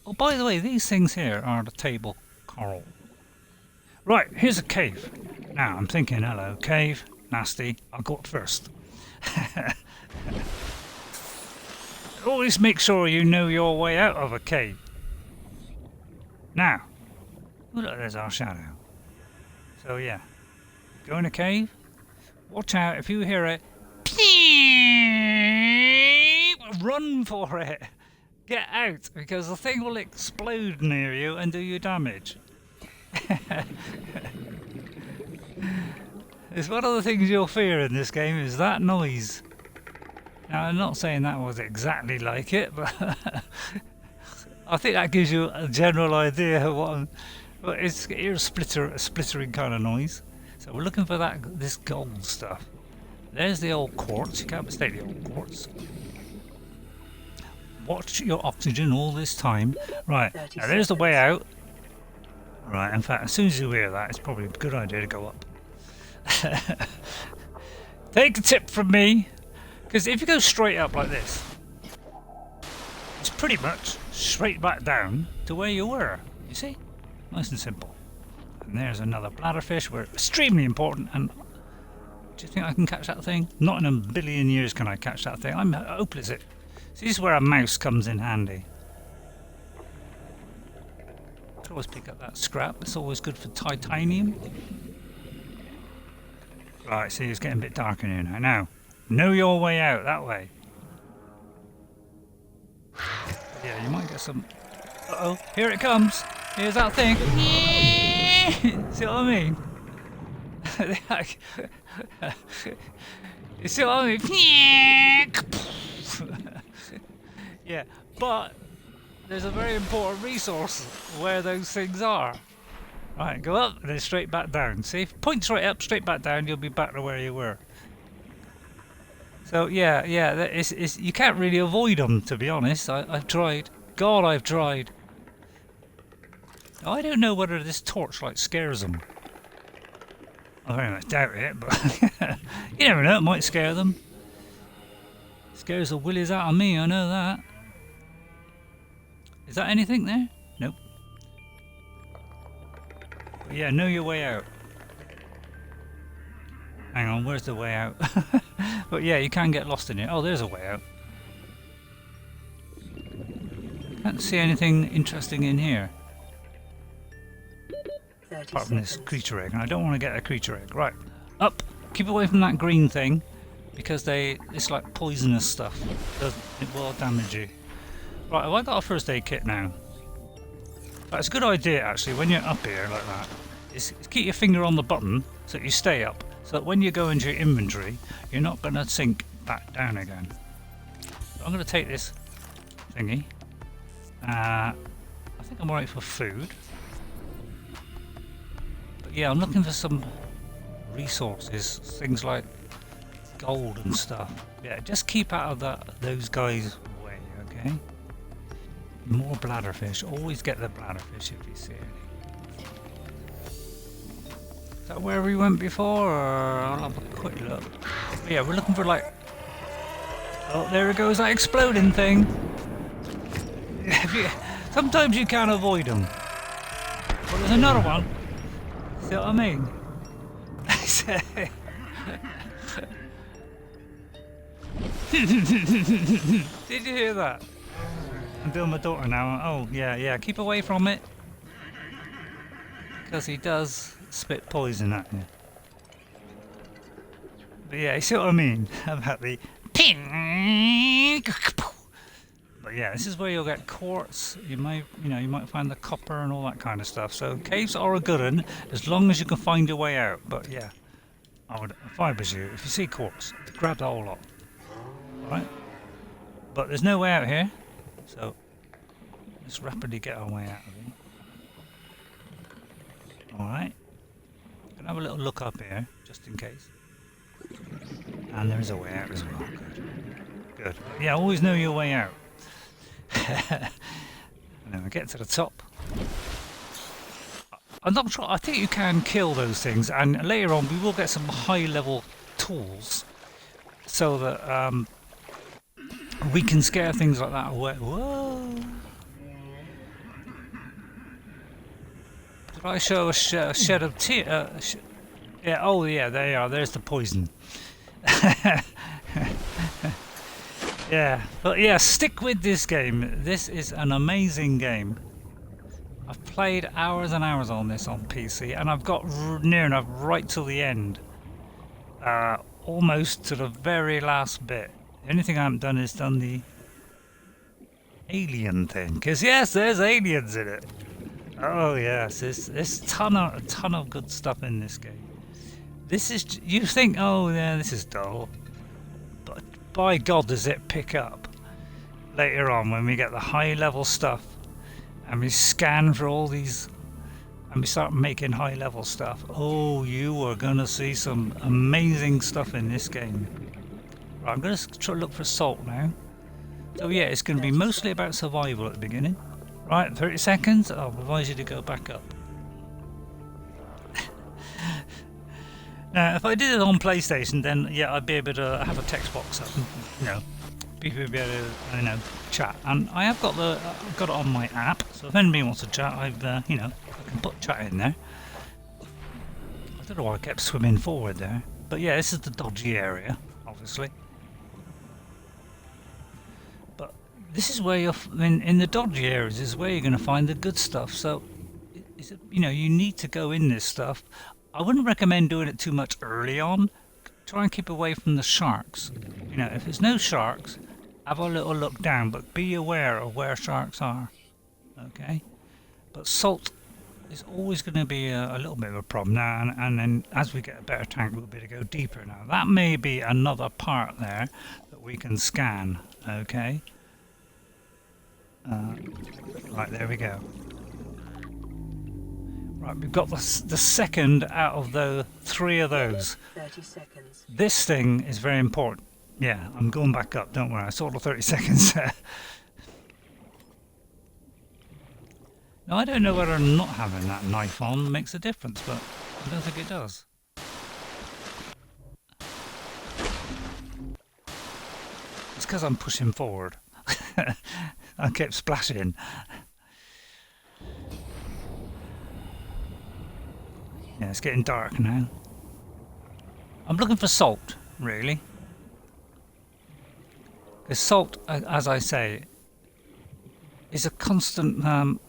Oh, by the way, these things here are the table coral. Right, here's a cave. Now, I'm thinking, hello, cave, nasty, I'll go up first. Always make sure you know your way out of a cave. Now, oh, look, there's our shadow. So, yeah, go in a cave. Watch out, if you hear it, run for it. Get out, because the thing will explode near you and do you damage. It's one of the things you'll fear in this game is that noise. Now, I'm not saying that was exactly like it, but I think that gives you a general idea of what. But it's a splittering kind of noise. So we're looking for this gold stuff. There's the old quartz. You can't mistake the old quartz. Watch your oxygen all this time. Right, now there's the way out. Right, in fact, as soon as you hear that, it's probably a good idea to go up. Take a tip from me, because if you go straight up like this, it's pretty much straight back down to where you were, you see? Nice and simple. And there's another bladder fish, we're extremely important, and do you think I can catch that thing? Not in a billion years can I catch that thing. I'm hopeless at it. See, this is where a mouse comes in handy. Could always pick up that scrap, it's always good for titanium. Right, see, it's getting a bit dark in here now. Now, know your way out, that way. Yeah, you might get some... Uh-oh, here it comes. Here's that thing. See what I mean? You see what I mean? Yeah, but there's a very important resource where those things are. Right, go up and then straight back down. See, if it points right up, straight back down, you'll be back to where you were. So yeah, it's, you can't really avoid them, to be honest. I've tried. God, I've tried. Now, I don't know whether this torchlight scares them. I very much doubt it, but you never know, it might scare them. Scares the willies out of me, I know that. Is that anything there? Nope. But yeah, know your way out. Hang on, where's the way out? But yeah, you can get lost in it. Oh, there's a way out. Can't see anything interesting in here. Apart from this creature egg, and I don't want to get a creature egg. Right, up. Keep away from that green thing, because it's like poisonous stuff. It will damage you. Right, have I got a first aid kit now? That's a good idea actually, when you're up here like that, is keep your finger on the button so that you stay up, so that when you go into your inventory, you're not going to sink back down again. So I'm going to take this thingy. I think I'm alright for food. But yeah, I'm looking for some resources, things like gold and stuff. Yeah, just keep out of those guys' way, okay? More bladder fish. Always get the bladder fish if you see any. Is that where we went before, or I'll have a quick look. But yeah, we're looking for like... Oh, there it goes, that exploding thing. Sometimes you can't avoid them. But there's another one. See what I mean? Did you hear that? I'm doing my daughter now. Oh, yeah, keep away from it. Because he does spit poison at you. But yeah, you see what I mean? About the ping. But yeah, this is where you'll get quartz. You might find the copper and all that kind of stuff. So caves are a good one, as long as you can find your way out. But yeah, if I was you, if you see quartz, grab the whole lot. Alright? But there's no way out here. So let's rapidly get our way out of here. Alright. Gonna have a little look up here, just in case. And there is a way out as well. Good. Yeah, always know your way out. And then we get to the top. I'm not sure, I think you can kill those things, and later on we will get some high level tools so that we can scare things like that away. Whoa! Did I show a shed of tears? Yeah, oh yeah, there you are, there's the poison. Yeah, but yeah, stick with this game. This is an amazing game. I've played hours and hours on this on PC, and I've got near enough right till the end. Almost to the very last bit. The only thing I haven't done is done the alien thing, because yes, there's aliens in it. Oh yes, there's a ton of good stuff in this game. This is, you think, oh yeah, this is dull, but by God does it pick up later on when we get the high level stuff and we scan for all these and we start making high level stuff. Oh, you are gonna see some amazing stuff in this game. Right, I'm gonna try to look for salt now. So yeah, it's gonna be mostly about survival at the beginning. Right, 30 seconds, I'll advise you to go back up. Now, if I did it on PlayStation, then yeah, I'd be able to have a text box up, and, you know, people would be able to, you know, chat. And I have I've got it on my app, so if anybody wants to chat, you know, I can put chat in there. I don't know why I kept swimming forward there, but yeah, this is the dodgy area, obviously. But this is where in the dodgy areas is where you're going to find the good stuff. So, you know, you need to go in this stuff. I wouldn't recommend doing it too much early on. Try and keep away from the sharks. You know, if there's no sharks, have a little look down, but be aware of where sharks are. Okay? But salt is always going to be a little bit of a problem now, and then as we get a better tank, we'll be able to go deeper now. That may be another part there that we can scan. Okay? Right, there we go. Right, we've got the second out of the 3 of those. 30 seconds. This thing is very important. Yeah, I'm going back up, don't worry, I saw the 30 seconds there. Now, I don't know whether not having that knife on makes a difference, but I don't think it does. It's because I'm pushing forward. I kept splashing. Yeah, it's getting dark now. I'm looking for salt, really. Because salt, as I say, is a constant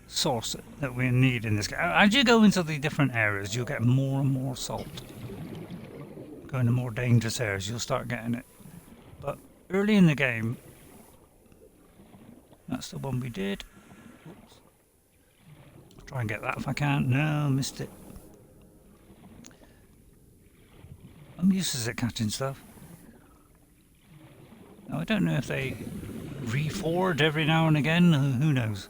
source that we need in this game. As you go into the different areas, you'll get more and more salt. Go into more dangerous areas, you'll start getting it. But early in the game, that's the one we did. Oops. I'll try and get that if I can. No, missed it. I'm useless at catching stuff. Now, I don't know if they reforge every now and again. Who knows?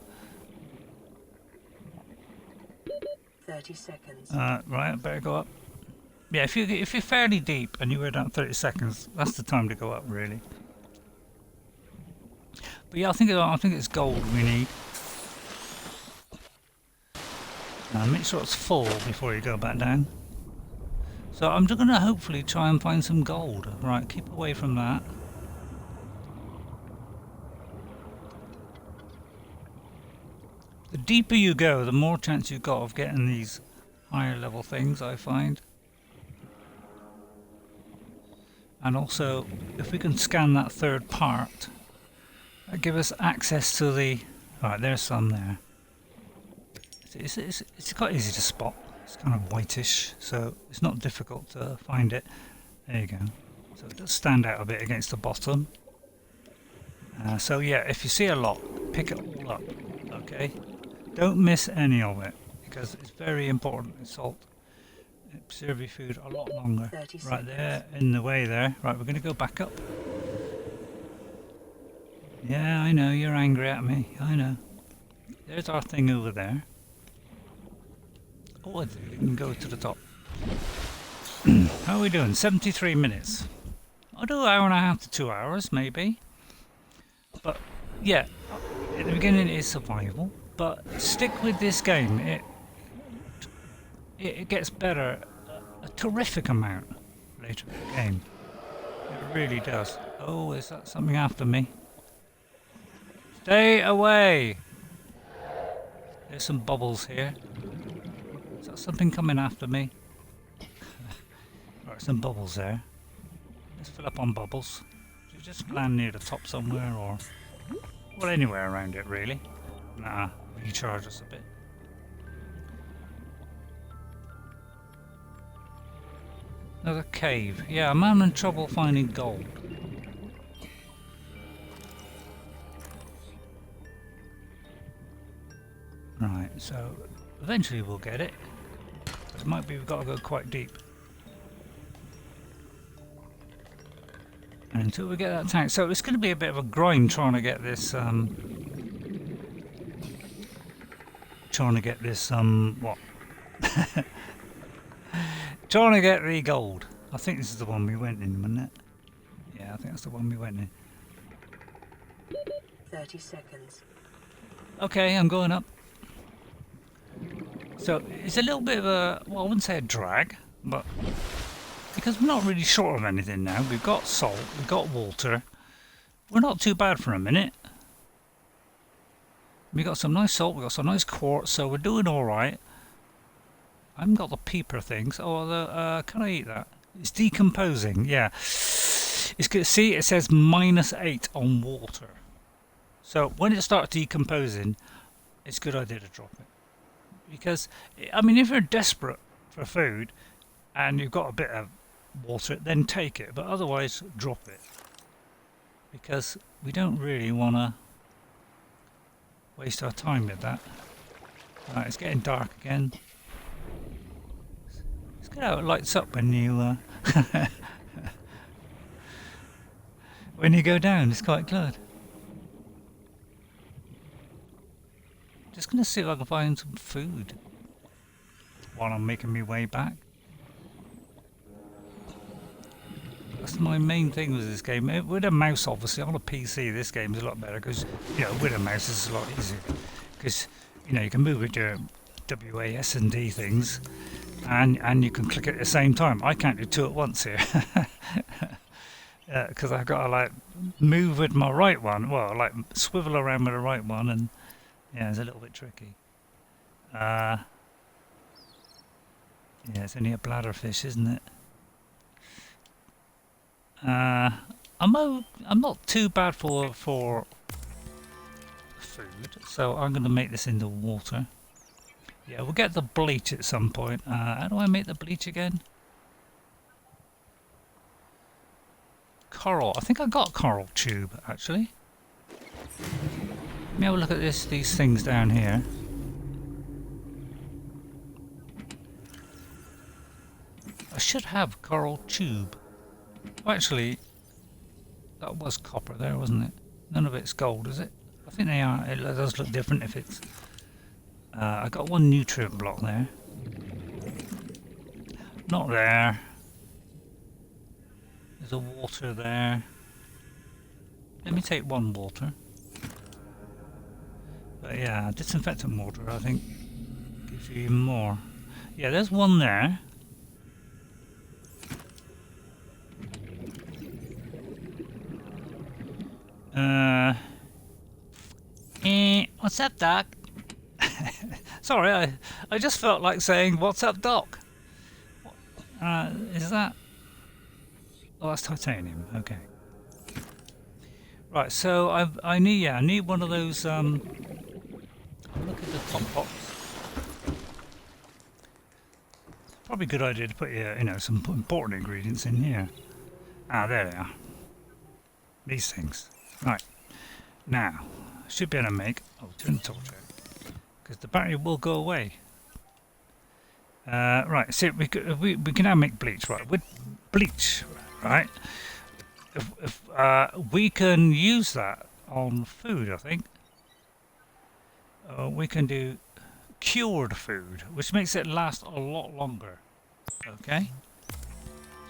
30 seconds. Right, I better go up. Yeah, if you're fairly deep and you were down 30 seconds, that's the time to go up, really. But yeah, I think it's gold we need. Make sure it's full before you go back down. So I'm just going to hopefully try and find some gold. Right, keep away from that. The deeper you go, the more chance you've got of getting these higher level things, I find. And also, if we can scan that third part, that gives us access to the... Alright, there's some there. It's quite easy to spot. It's kind of whitish, so it's not difficult to find it. There you go. So it does stand out a bit against the bottom. So yeah, if you see a lot, pick it all up. Okay? Don't miss any of it, because it's very important in salt. It preserves your food a lot longer. Right there, in the way there. Right, we're going to go back up. Yeah, I know, you're angry at me. I know. There's our thing over there. Oh, I think we can go to the top. How are we doing? 73 minutes. I'll do an hour and a half to 2 hours, maybe. But, yeah, at the beginning it is survival. But stick with this game. It gets better a terrific amount later in the game. It really does. Oh, is that something after me? Stay away! There's some bubbles here. Is that something coming after me? Right, some bubbles there. Let's fill up on bubbles. Should we just land near the top somewhere, or... well, anywhere around it, really. Nah, recharge us a bit. Another cave. Yeah, I'm having trouble finding gold. Right, so eventually we'll get it. But it might be we've got to go quite deep. And until we get that tank. So it's going to be a bit of a grind trying to get this, what? Trying to get the gold. I think this is the one we went in, wasn't it? Yeah, I think that's the one we went in. 30 seconds. Okay, I'm going up. So it's a little bit of a, well, I wouldn't say a drag, But because we're not really short of anything now, we've got salt, we've got water. We're not too bad for a minute. We got some nice salt, we got some nice quartz, so we're doing all right. I haven't got the peeper things. Oh, can I eat that? It's decomposing. Yeah, it's good. See, it says -8 on water. So when it starts decomposing, it's a good idea to drop it. Because I mean, if you're desperate for food and you've got a bit of water, then take it. But otherwise, drop it. Because we don't really want to waste our time with that. Right, it's getting dark again. It's good how it lights up when you when you go down. It's quite good. Just gonna see if I can find some food while I'm making my way back. That's my main thing with this game. With a mouse, obviously, on a PC, this game is a lot better because, you know, with a mouse it's a lot easier. Because, you know, you can move with your WASD things and you can click it at the same time. I can't do two at once here. Because I've got to, like, move with my right one. Well, like, swivel around with the right one, and, yeah, it's a little bit tricky. Yeah, it's only a bladder fish, isn't it? I'm not too bad for food, so I'm going to make this into water. Yeah, we'll get the bleach at some point. How do I make the bleach again? Coral. I think I got coral tube actually. Let me have a look at these things down here. I should have coral tube. Well, actually, that was copper there, wasn't it? None of it's gold, is it? I think they are. It does look different if it's... I got one nutrient block there. Not there. There's a water there. Let me take one water. But yeah, disinfectant water, I think, gives you even more. Yeah, there's one there. What's up, Doc? Sorry, I just felt like saying, what's up, Doc? Is that... Oh, that's titanium, okay. Right, so I need one of those, look at the top box. Probably a good idea to put, you know, some important ingredients in here. Ah, there they are. These things. Right. Now, I should be able to make... Oh, turn the torch out. Because the battery will go away. Right, see, we can now make bleach, right? With bleach, right? If we can use that on food, I think. We can do cured food, which makes it last a lot longer. Okay?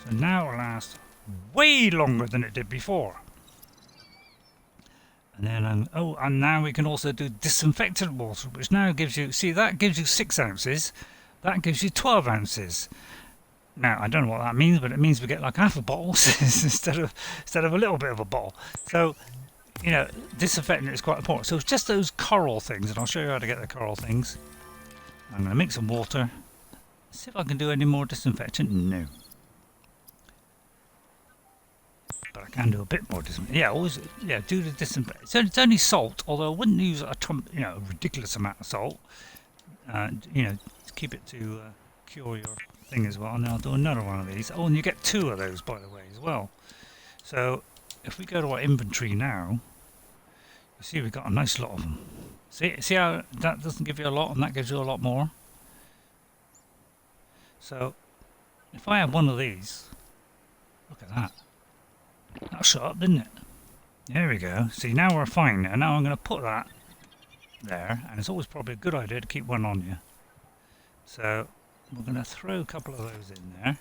So now it'll last way longer than it did before. And then, and now we can also do disinfectant water, which now gives you, see, that gives you 6 ounces, that gives you 12 ounces. Now, I don't know what that means, but it means we get like half a bottle instead of a little bit of a bottle. So, you know, disinfectant is quite important. So it's just those coral things, and I'll show you how to get the coral things. I'm going to mix some water. See if I can do any more disinfectant. No. But I can do a bit more disinfectant. Yeah, always, yeah, do the disinfectant. So it's only salt, although I wouldn't use a ridiculous amount of salt. You know, to keep it to cure your thing as well. And then I'll do another one of these. Oh, and you get 2 of those, by the way, as well. So if we go to our inventory now, you see we've got a nice lot of them. See how that doesn't give you a lot and that gives you a lot more? So if I have one of these, look at that. That shut up, didn't it? There we go. See, now we're fine. And now I'm going to put that there. And it's always probably a good idea to keep one on you. So we're going to throw a couple of those in there.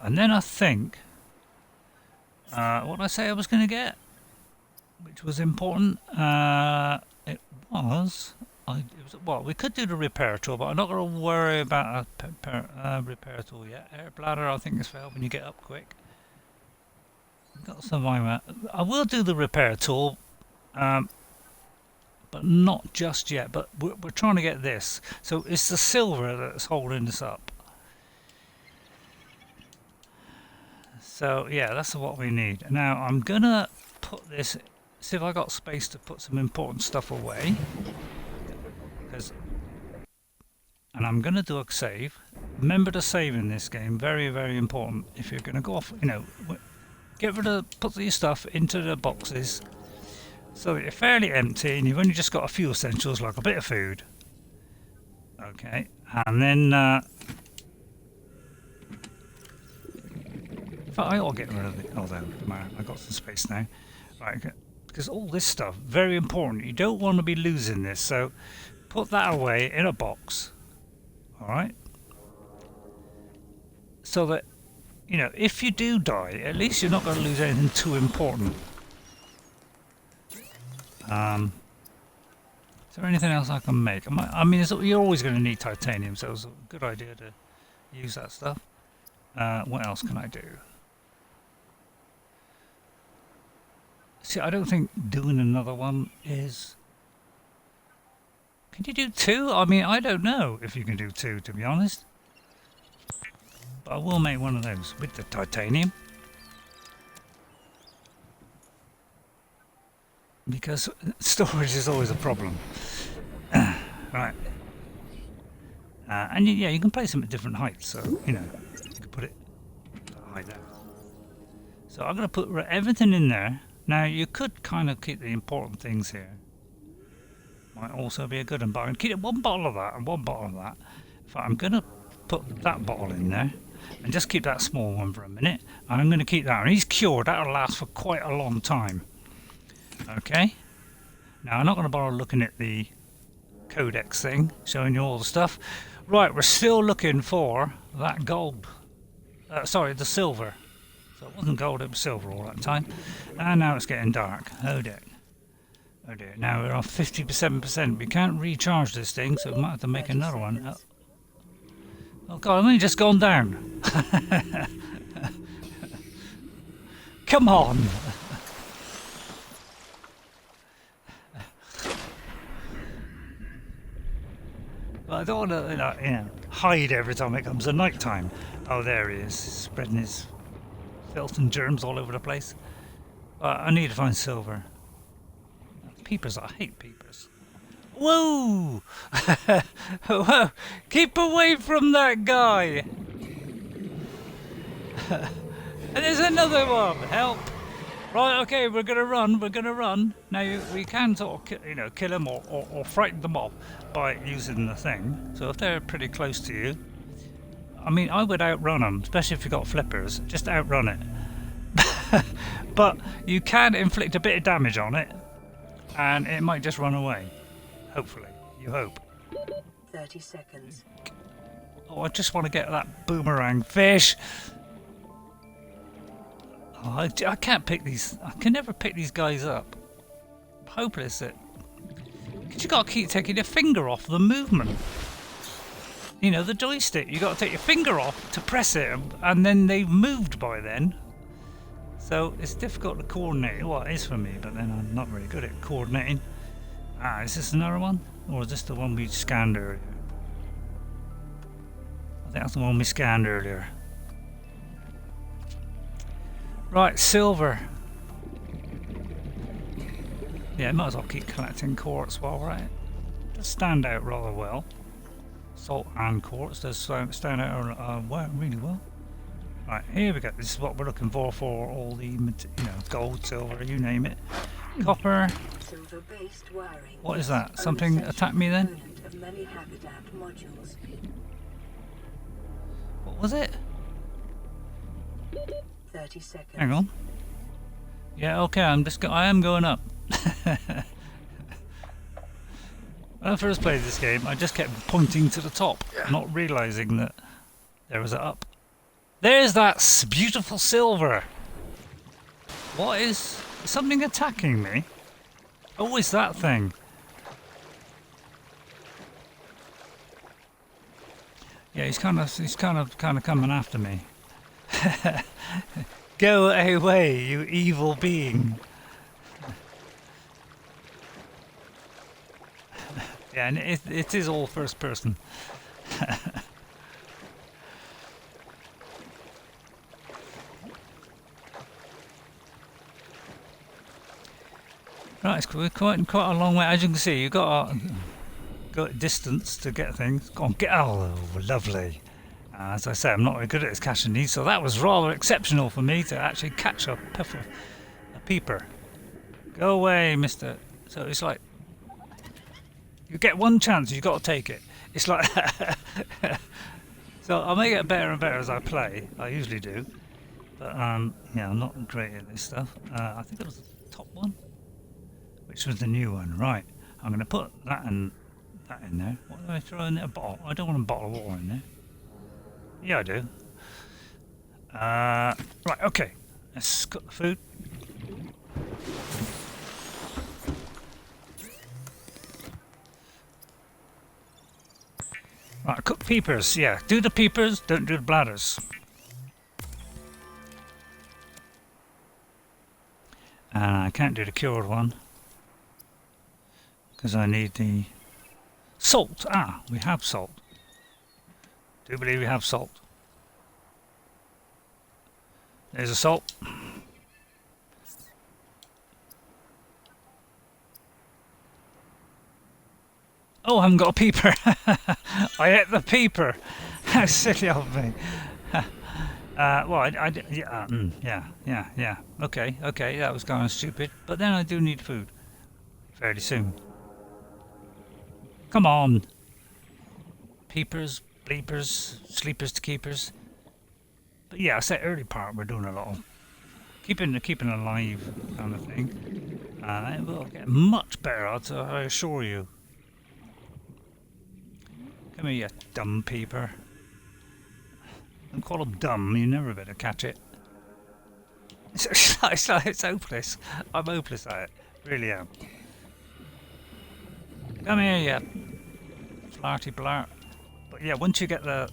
And then I think, what did I say I was going to get? Which was important. It was well, we could do the repair tool, but I'm not going to worry about a repair tool yet. Air bladder, I think, is for helping you get up quick. Got some I will do the repair tool, but not just yet. But we're trying to get this. So it's the silver that's holding this up. So yeah, that's what we need. Now I'm gonna put this. See if I got space to put some important stuff away. And I'm gonna do a save. Remember to save in this game. Very, very important. If you're gonna go off, you know, put your stuff into the boxes so that you're fairly empty and you've only just got a few essentials like a bit of food. Okay, and then in fact, I ought to get rid of it. Oh, there, I got some space now. Right, because all this stuff, very important. You don't want to be losing this, so put that away in a box. All right, so that, you know, if you do die, at least you're not going to lose anything too important. Is there anything else I can make? I mean, you're always going to need titanium, so it's a good idea to use that stuff. What else can I do? See, I don't think doing another one is... Can you do 2? I mean, I don't know if you can do 2, to be honest. But I will make one of those with the titanium. Because storage is always a problem. Right. And yeah, you can place them at different heights, so, you know, you can put it like that. So I'm going to put everything in there. Now, you could kind of keep the important things here. Might also be a good one, but I'm going to keep one bottle of that and one bottle of that. In fact, I'm going to put that bottle in there and just keep that small one for a minute. And I'm going to keep that one. He's cured. That'll last for quite a long time. Okay. Now, I'm not going to bother looking at the codex thing, showing you all the stuff. Right, we're still looking for that gold. Sorry, the silver. So it wasn't gold, it was silver all that time. And now it's getting dark. Oh dear. Oh dear. Now we're off 57%. We can't recharge this thing, so we might have to make another one. Oh god, I've only just gone down. Come on! Well, I don't want to, you know, hide every time it comes to night time. Oh, there he is, spreading his filth and germs all over the place. I need to find silver. Peepers, I hate peepers. Whoa! Whoa! Keep away from that guy! And there's another one! Help! Right, okay, we're gonna run. Now, we can sort of, you know, kill them or frighten them off by using the thing. So if they're pretty close to you, I mean, I would outrun them, especially if you've got flippers. Just outrun it. But you can inflict a bit of damage on it, and it might just run away. Hopefully. You hope. 30 seconds. Oh, I just want to get that boomerang fish. Oh, I can't pick these. I can never pick these guys up. I'm hopeless at... Because you got to keep taking your finger off the movement. You know, the joystick. You got to take your finger off to press it, and then they've moved by then. So it's difficult to coordinate. Well, it is for me, but then I'm not very good at coordinating. Ah, is this another one? Or is this the one we scanned earlier? I think that's the one we scanned earlier. Right, silver. Yeah, might as well keep collecting quartz while we're at it. Does stand out rather well. Salt and quartz does stand out really well. Right, here we go. This is what we're looking for all the, you know, gold, silver, you name it. Copper. Silver-based wiring. What is that? Something attacked me then? Of many habitat modules. What was it? 30 seconds. Hang on. Yeah, okay, I am going up. When I first played this game, I just kept pointing to the top, not realising that there was an up. There's that beautiful silver! What is... something attacking me? Oh, it's that thing. Yeah, he's kind of coming after me. Go away, you evil being. Yeah, and it is all first person. Right, it's quite a long way. As you can see, you've got distance to get things. Go on, get oh, lovely. As I say, I'm not very good at this catching these, so that was rather exceptional for me to actually catch a peeper. Go away, mister. So it's like, you get one chance, you've got to take it. It's like so I'll make it better and better as I play. I usually do. But, yeah, I'm not great at this stuff. I think it was the top one, which was the new one. Right, I'm going to put that in there. What do I throw in there? A bottle. I don't want a bottle of water in there. Yeah, I do. Right, okay. Let's cook the food. Right, cook peepers. Yeah, do the peepers, don't do the bladders. And I can't do the cured one because I need the salt. Ah, we have salt. Do believe we have salt. There's a salt. Oh, I haven't got a peeper. I ate the peeper. How silly of me. Well, yeah. Okay, that was kind of stupid. But then I do need food fairly soon. Come on. Peepers, bleepers, sleepers to keepers. But yeah, I said early part we're doing a lot of keeping alive kind of thing. It will get much better, I assure you. Come here, you dumb peeper. Don't call him dumb, you never better catch it. It's hopeless. I'm hopeless at it. Really am. Come here, you flarty blart. But yeah, once you get the...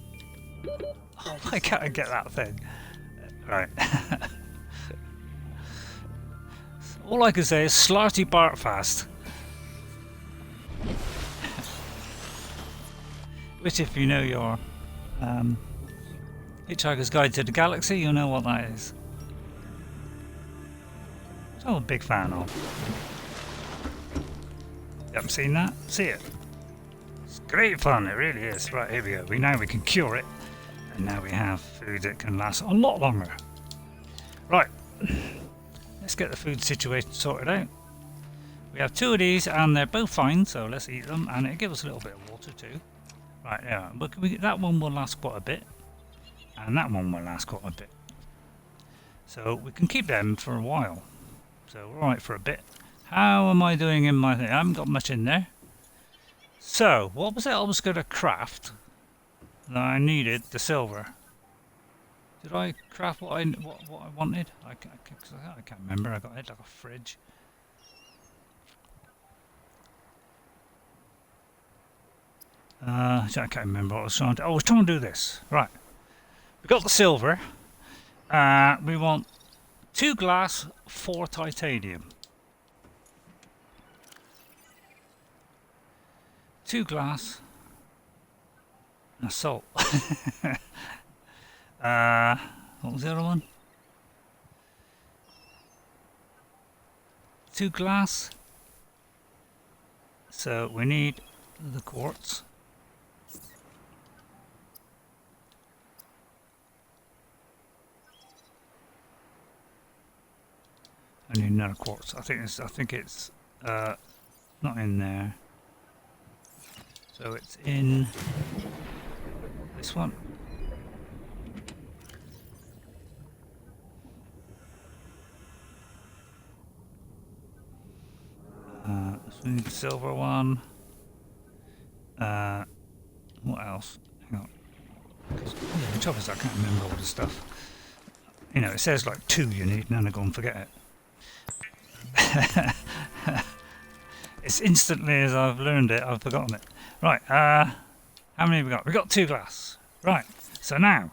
Oh, I can't get that thing. Right. All I can say is slarty bart fast. Which, if you know your Hitchhiker's Guide to the Galaxy, you'll know what that is. So I'm a big fan of. You haven't seen that? See it. It's great fun, it really is. Right, here we go. Now we can cure it. And now we have food that can last a lot longer. Right. Let's get the food situation sorted out. We have two of these and they're both fine, so let's eat them. And it'll give us a little bit of water too. Right, yeah, but that one will last quite a bit, and that one will last quite a bit. So we can keep them for a while. So we're alright for a bit. How am I doing in my thing? I haven't got much in there. So, what was it I was going to craft that I needed? The silver. Did I craft what I wanted? I can't remember. I got it like a fridge. I can't remember what I was trying to... Oh, I was trying to do this. Right. We got the silver. We want 2 glass, 4 titanium. 2 glass. And salt. What was the other one? 2 glass. So we need the quartz. I need another quartz. I think it's not in there. So it's in this one. So we need the silver one. What else? Hang on. The trouble is I can't remember all the stuff. You know, it says like 2 you need, and then I go and forget it. It's instantly as I've learned it, I've forgotten it. Right, how many have we got? We got 2 glass. Right, so now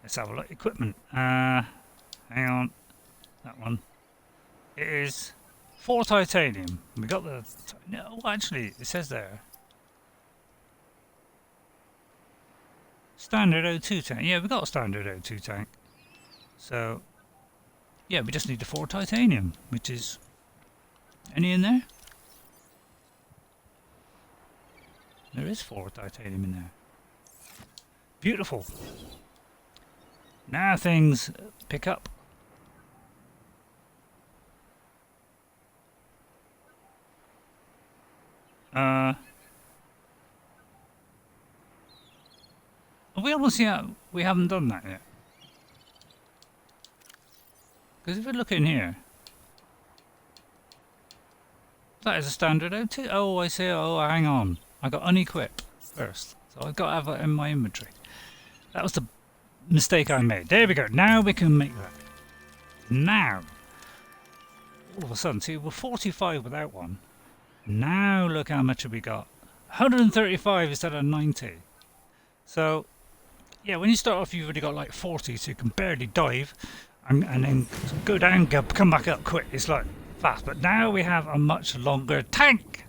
let's have a look. Equipment. Hang on. That one. It is 4 titanium. We got the... No, actually, it says there. Standard O2 tank. Yeah, we got a standard O2 tank. So, yeah, we just need the 4 titanium, which is... Any in there? There is 4 titanium in there. Beautiful. Now things pick up. We honestly we haven't done that yet. Because if we look in here, that is a standard O2. Oh, I see. Oh, hang on. I got unequip first, so I've got to have it in my inventory. That was the mistake I made. There we go. Now we can make that. Now, all of a sudden, see, we're 45 without one. Now look how much have we got. 135 instead of 90. So, yeah, when you start off, you've already got like 40, so you can barely dive, and then go down, come back up quick. It's like fast. But now we have a much longer tank.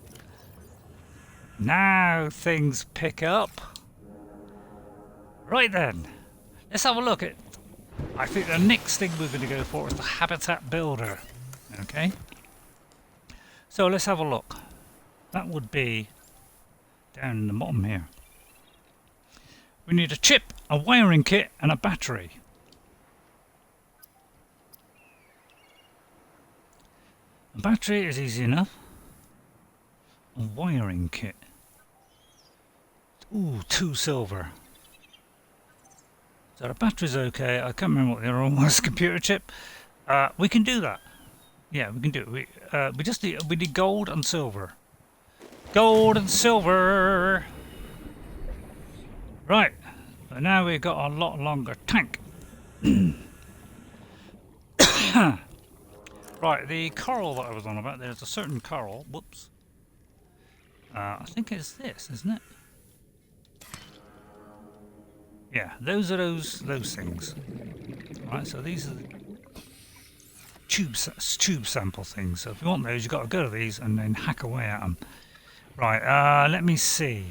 Now things pick up. Right then, let's have a look at... I think the next thing we're going to go for is the habitat builder. Okay. So let's have a look. That would be down in the bottom here. We need a chip, a wiring kit, and a battery. A battery is easy enough. A wiring kit. Ooh, 2 silver. So the battery's okay. I can't remember what the other one was. Computer chip. We can do that. Yeah, we can do it. We just need gold and silver. Gold and silver. Right. So now we've got a lot longer tank. Right, the coral that I was on about. There's a certain coral. Whoops. I think it's this, isn't it? Yeah, those are those things. Right, so these are the tube sample things. So if you want those, you've got to go to these and then hack away at them. Right, let me see.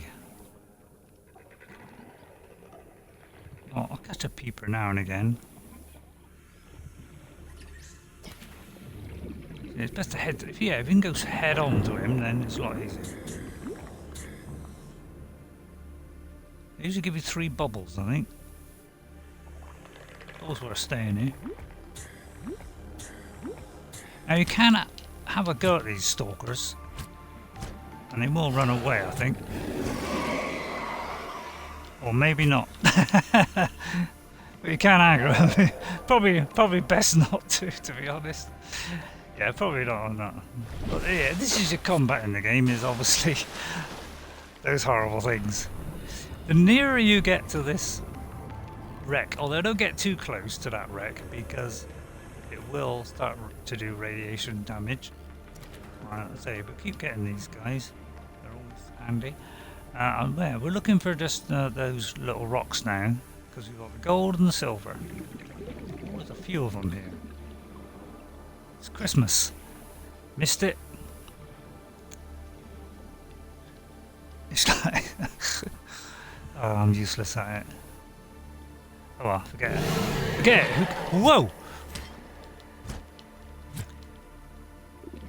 Oh, I'll catch a peeper now and again. It's best to head. If you can go head on to him, then it's a lot easier. They usually give you 3 bubbles, I think. Those were staying here. Now you can have a go at these stalkers, and they will run away, I think. Or maybe not. But you can aggro them. Probably best not to be honest. Yeah, probably not on that. But yeah, this is your combat in the game, is obviously those horrible things. The nearer you get to this wreck, although don't get too close to that wreck because it will start to do radiation damage. Right, let's say, but keep getting these guys. They're always handy. And yeah, we're looking for just those little rocks now because we've got the gold and the silver. Oh, there's a few of them here. It's Christmas. Missed it. It's like... oh, I'm useless at it. Oh well, forget it. Forget it! Whoa!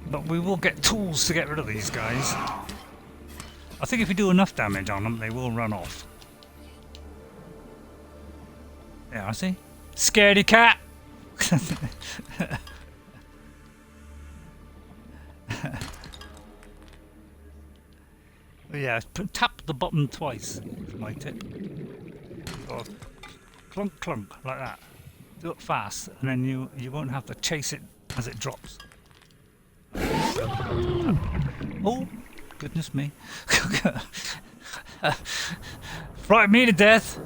But we will get tools to get rid of these guys. I think if we do enough damage on them, they will run off. Yeah, I see. Scaredy cat! Yeah, tap the button twice, is my tip. Or clunk clunk, like that. Do it fast, and then you won't have to chase it as it drops. Oh, goodness me. Frightened me to death.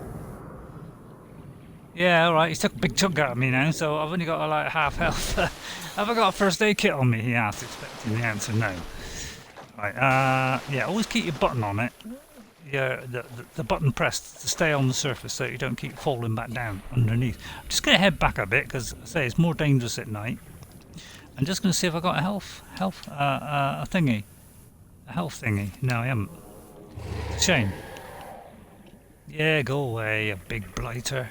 Yeah, alright, he's took a big chunk out of me now, so I've only got like half health. Have I got a first aid kit on me? He asked, expecting the answer no. Right, yeah, always keep your button on it. the button pressed to stay on the surface so you don't keep falling back down underneath. I'm just going to head back a bit because I say it's more dangerous at night. I'm just going to see if I got a health thingy. A health thingy. No, I haven't. Shame. Yeah, go away, you big blighter.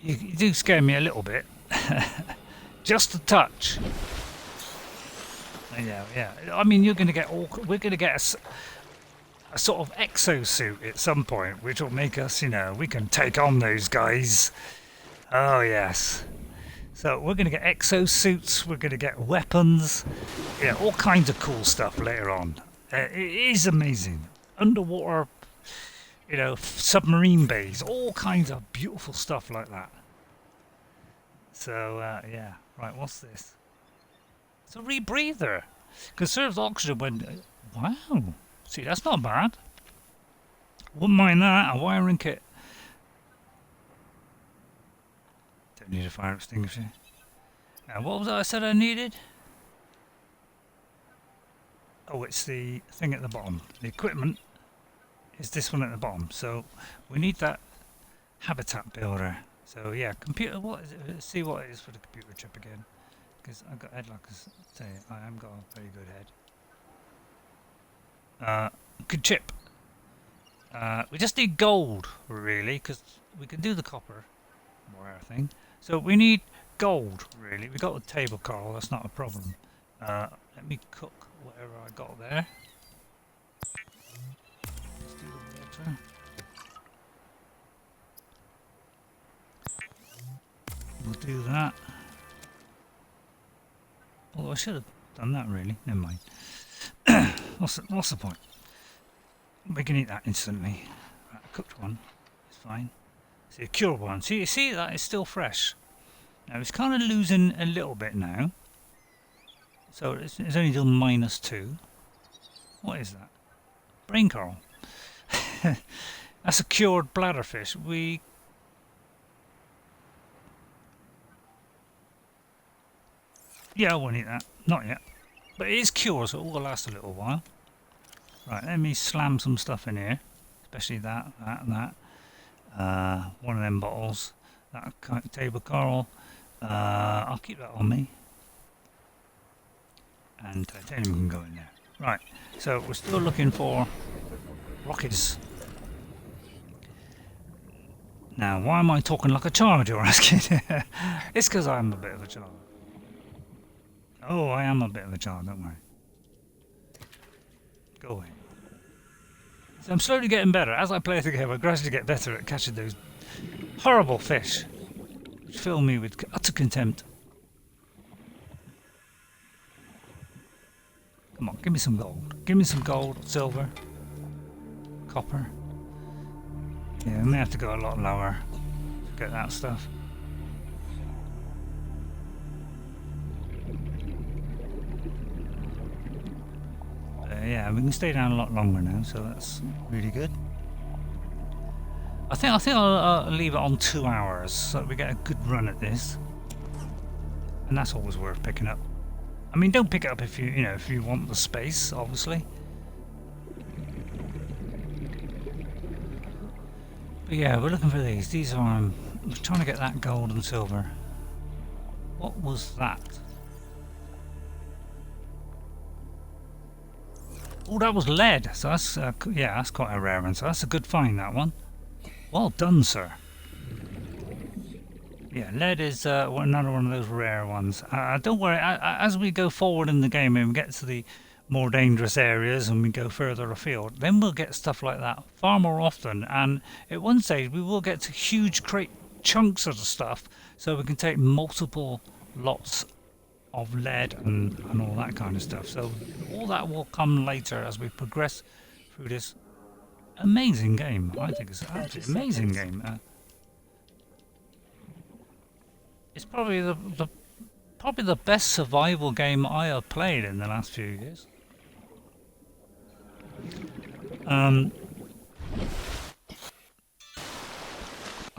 You do scare me a little bit. Just a touch. Yeah. I mean, you're going to get we're going to get a sort of exosuit at some point, which will make us, we can take on those guys. Oh yes. So we're going to get exosuits. We're going to get weapons. Yeah, all kinds of cool stuff later on. It is amazing. Underwater, submarine bays, all kinds of beautiful stuff like that. So yeah, right. What's this? It's a rebreather. Conserves oxygen when... Wow. See, that's not bad. Wouldn't mind that. A wiring kit. Don't need a fire extinguisher. Now, what was it I said I needed? Oh, it's the thing at the bottom. The equipment is this one at the bottom. So we need that habitat builder. So yeah, computer. What is it? Let's see what it is for the computer chip again. Because I've got head, like I say, I haven't got a very good head. Good chip. We just need gold, really, because we can do the copper wire thing. So we need gold, really. We got the table coral, that's not a problem. Let me cook whatever I got there. Let's do the water. We'll do that. Although I should have done that, really. Never mind. What's the point? We can eat that instantly. Right, a cooked one. It's fine. See, a cured one. See, you see that? It's still fresh. Now, it's kind of losing a little bit now. So, it's only till -2. What is that? Brain coral. That's a cured bladder fish. Yeah, I won't eat that. Not yet. But it is cured, so it will last a little while. Right, let me slam some stuff in here. Especially that, and that. One of them bottles. That kind of table coral. I'll keep that on me. And titanium can go in there. Right, so we're still looking for rockets. Now, why am I talking like a child, you're asking? It's because I'm a bit of a child. Oh, I am a bit of a child, don't worry. Go away. So I'm slowly getting better. As I play the game, I gradually get better at catching those horrible fish, which fill me with utter contempt. Come on, give me some gold. Give me some gold, silver, copper. Yeah, we may have to go a lot lower to get that stuff. Yeah, we can stay down a lot longer now, so that's really good. I think I'll leave it on 2 hours so that we get a good run at this, and that's always worth picking up. I mean, don't pick it up if you want the space, obviously. But yeah, we're looking for these. These are we're trying to get that gold and silver. What was that? Oh, that was lead. So that's yeah, that's quite a rare one. So that's a good find, that one. Well done, sir. Yeah, lead is another one of those rare ones. Don't worry. As we go forward in the game and we get to the more dangerous areas and we go further afield, then we'll get stuff like that far more often. And at one stage, we will get to huge chunks of the stuff, so we can take multiple lots of lead and all that kind of stuff. So all that will come later as we progress through this amazing game. I think it's an absolutely amazing game. It's probably the best survival game I have played in the last few years. I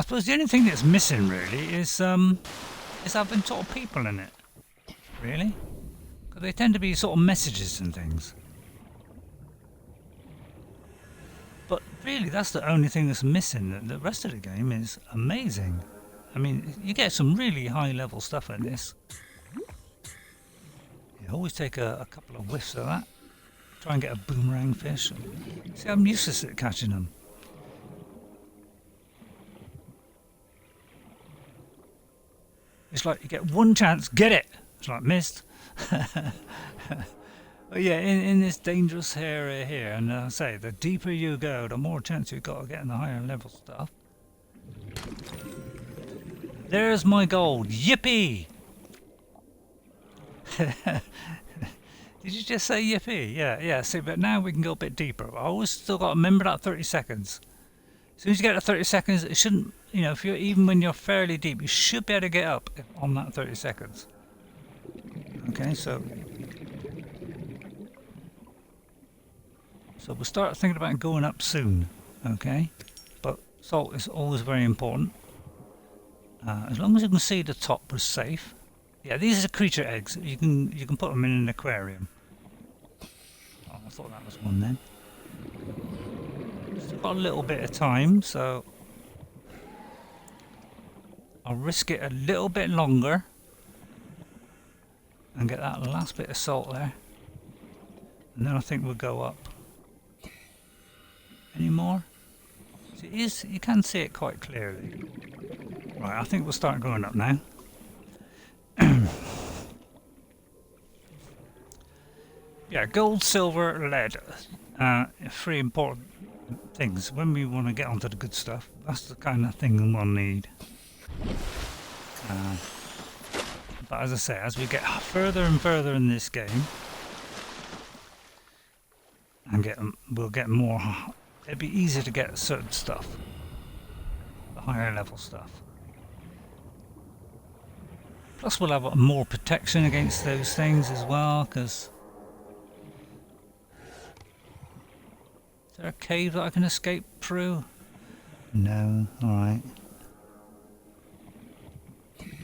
suppose the only thing that's missing really is having sort of people in it. Really? Because they tend to be sort of messages and things. really, that's the only thing that's missing. The rest of the game is amazing. I mean, you get some really high level stuff in this. You always take a couple of whiffs of that. Try and get a boomerang fish. See, I'm useless at catching them. It's like you get one chance, get it! It's like missed. But yeah, in this dangerous area here, and I say, the deeper you go, the more chance you've got of getting the higher level stuff. There's my gold. Yippee! Did you just say yippee? Yeah, see, but now we can go a bit deeper. I always still got to remember that 30 seconds. As soon as you get to 30 seconds, it shouldn't, you know, even when you're fairly deep, you should be able to get up on that 30 seconds. Okay, so we'll start thinking about going up soon, okay? But salt is always very important. As long as you can see the top was safe. Yeah, these are creature eggs. You can put them in an aquarium. Oh, I thought that was one then. Still got a little bit of time, so I'll risk it a little bit longer and get that last bit of salt there. And then I think we'll go up. Any more? See, you can see it quite clearly. Right, I think we'll start going up now. Yeah, gold, silver, lead. 3 important things. When we want to get onto the good stuff, that's the kind of thing we'll need. But as I say, as we get further and further in this game, and we'll get more. It'd be easier to get certain stuff, the higher level stuff. Plus we'll have more protection against those things as well, because... Is there a cave that I can escape through? No, alright.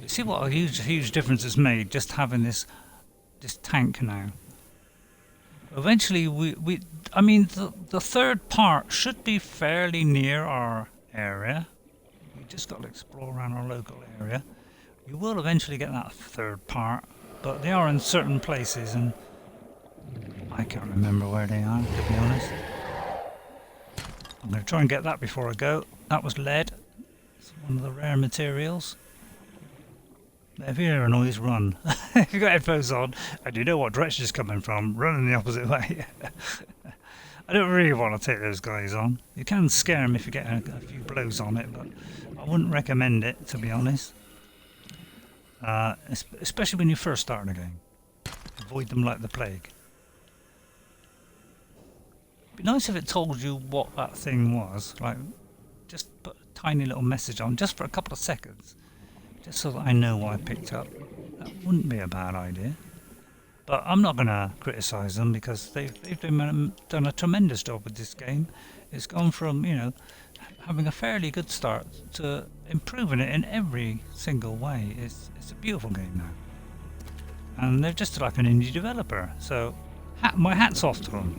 See what a huge difference it's made just having this tank now. Eventually I mean the third part should be fairly near our area. We just got to explore around our local area. You will eventually get that third part, but they are in certain places and I can't remember where they are, to be honest. I'm going to try and get that before I go. That was lead. It's one of the rare materials. If you hear a noise, run. If you've got headphones on and you know what direction it's coming from, run in the opposite way. I don't really want to take those guys on. You can scare them if you get a few blows on it, but I wouldn't recommend it, to be honest. Especially when you first start a game. Avoid them like the plague. It'd be nice if it told you what that thing was, like just put a tiny little message on, just for a couple of seconds. Just so that I know what I picked up. That wouldn't be a bad idea. But I'm not going to criticise them because they've done a tremendous job with this game. It's gone from, you know, having a fairly good start to improving it in every single way. It's a beautiful game now. And they're just like an indie developer. So my hat's off to them.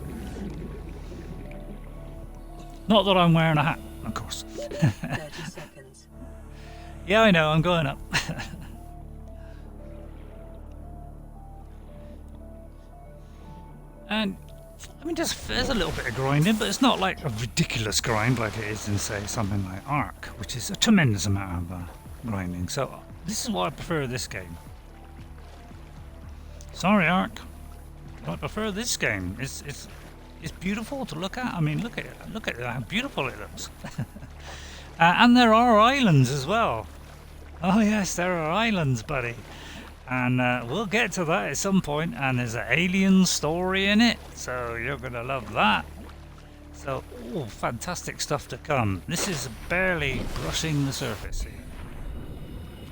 Not that I'm wearing a hat, of course. 30 seconds. Yeah, I know, I'm going up. And, I mean, there's a little bit of grinding, but it's not like a ridiculous grind like it is in, say, something like Ark, which is a tremendous amount of grinding. So, this is why I prefer this game. Sorry, Ark. I prefer this game. It's beautiful to look at. I mean, look at how beautiful it looks. And there are islands as well. Oh yes, there are islands, buddy. And we'll get to that at some point. And there's an alien story in it, so you're gonna love that. So, oh, fantastic stuff to come. This is barely brushing the surface here.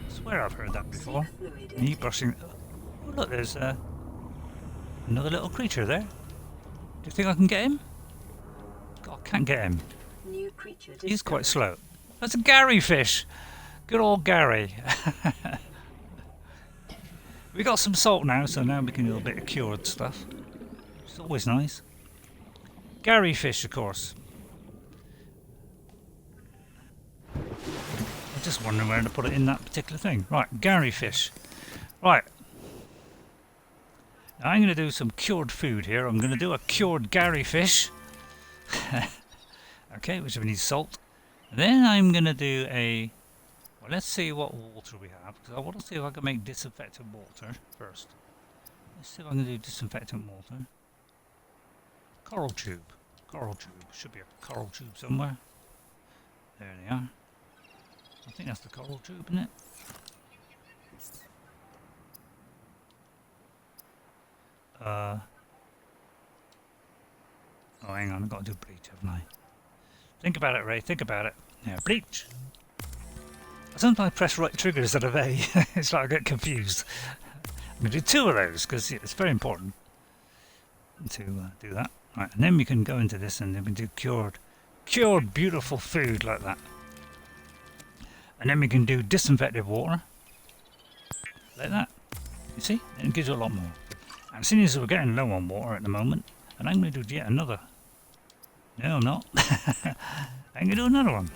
I swear I've heard that before. Me brushing. Oh look, there's another little creature there. Do you think I can get him? God, I can't get him. New creature He's quite slow. That's a Gary fish. Good old Gary. We got some salt now, so now we can do a bit of cured stuff. It's always nice. Gary fish, of course. just wondering where to put it in that particular thing. Right, Gary fish. Right. Now I'm going to do some cured food here. I'm going to do a cured Gary fish. Okay, which needs salt. Then I'm going to do a... Well, let's see what water we have, because I want to see if I can make disinfectant water first. Let's see if I can do disinfectant water. Coral tube. Coral tube. Should be a coral tube somewhere. There they are. I think that's the coral tube, isn't it? Oh, hang on. I've got to do bleach, haven't I? Think about it, Ray. Think about it. Yeah, bleach. Sometimes I press right trigger instead of A. It's like I get confused. I'm going to do 2 of those because it's very important to do that. Right, and then we can go into this and then we do cured beautiful food like that. And then we can do disinfected water like that. You see? And it gives you a lot more. And seeing as we're getting low on water at the moment, and I'm going to do yet another. No, I'm not. I'm going to do another one.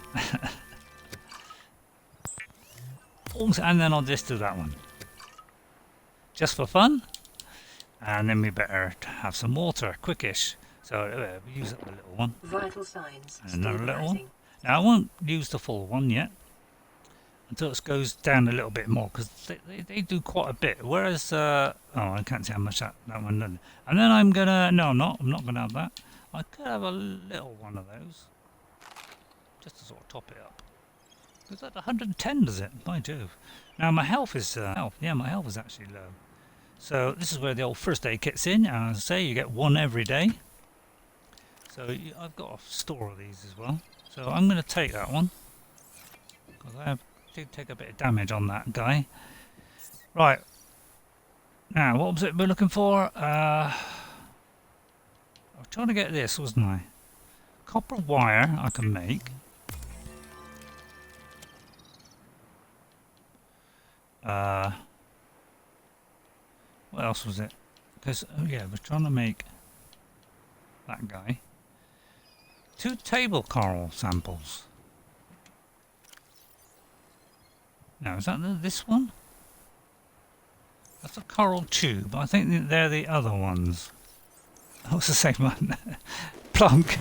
And then I'll just do that one. Just for fun. And then we better have some water, quickish. So we use up the little one. Vital signs. And another little one. Now I won't use the full one yet. Until it goes down a little bit more. Because they do quite a bit. Whereas, oh, I can't see how much that one does. And then I'm going to, no, I'm not going to have that. I could have a little one of those. Just to sort of top it up. Is that 110, does it? By Jove. Now my health is, yeah, my health is actually low. So this is where the old first aid kit's in. And as I say, you get 1 every day. So I've got a store of these as well. So I'm going to take that one. Because I did take a bit of damage on that guy. Right. Now, what was it we're looking for? I was trying to get this, wasn't I? Copper wire I can make. What else was it? Because, oh yeah, we're trying to make that guy. 2 table coral samples. Now, is that this one? That's a coral tube. I think they're the other ones. Oh, it's the same one. Plunk.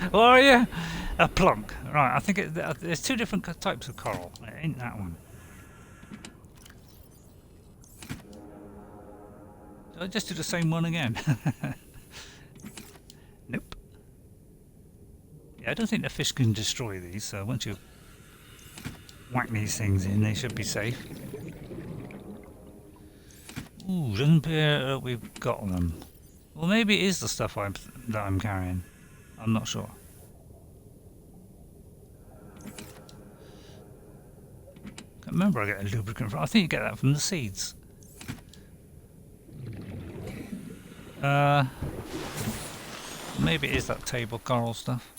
What are you? A plunk. Right, I think there's 2 different types of coral. It ain't that one. Did I just do the same one again? Nope. Yeah, I don't think the fish can destroy these, so once you whack these things in, they should be safe. Ooh, doesn't appear that we've got them. Well, maybe it is the stuff that I'm carrying. I'm not sure. Can't remember I get a lubricant from. I think you get that from the seeds. Maybe it is that table coral stuff.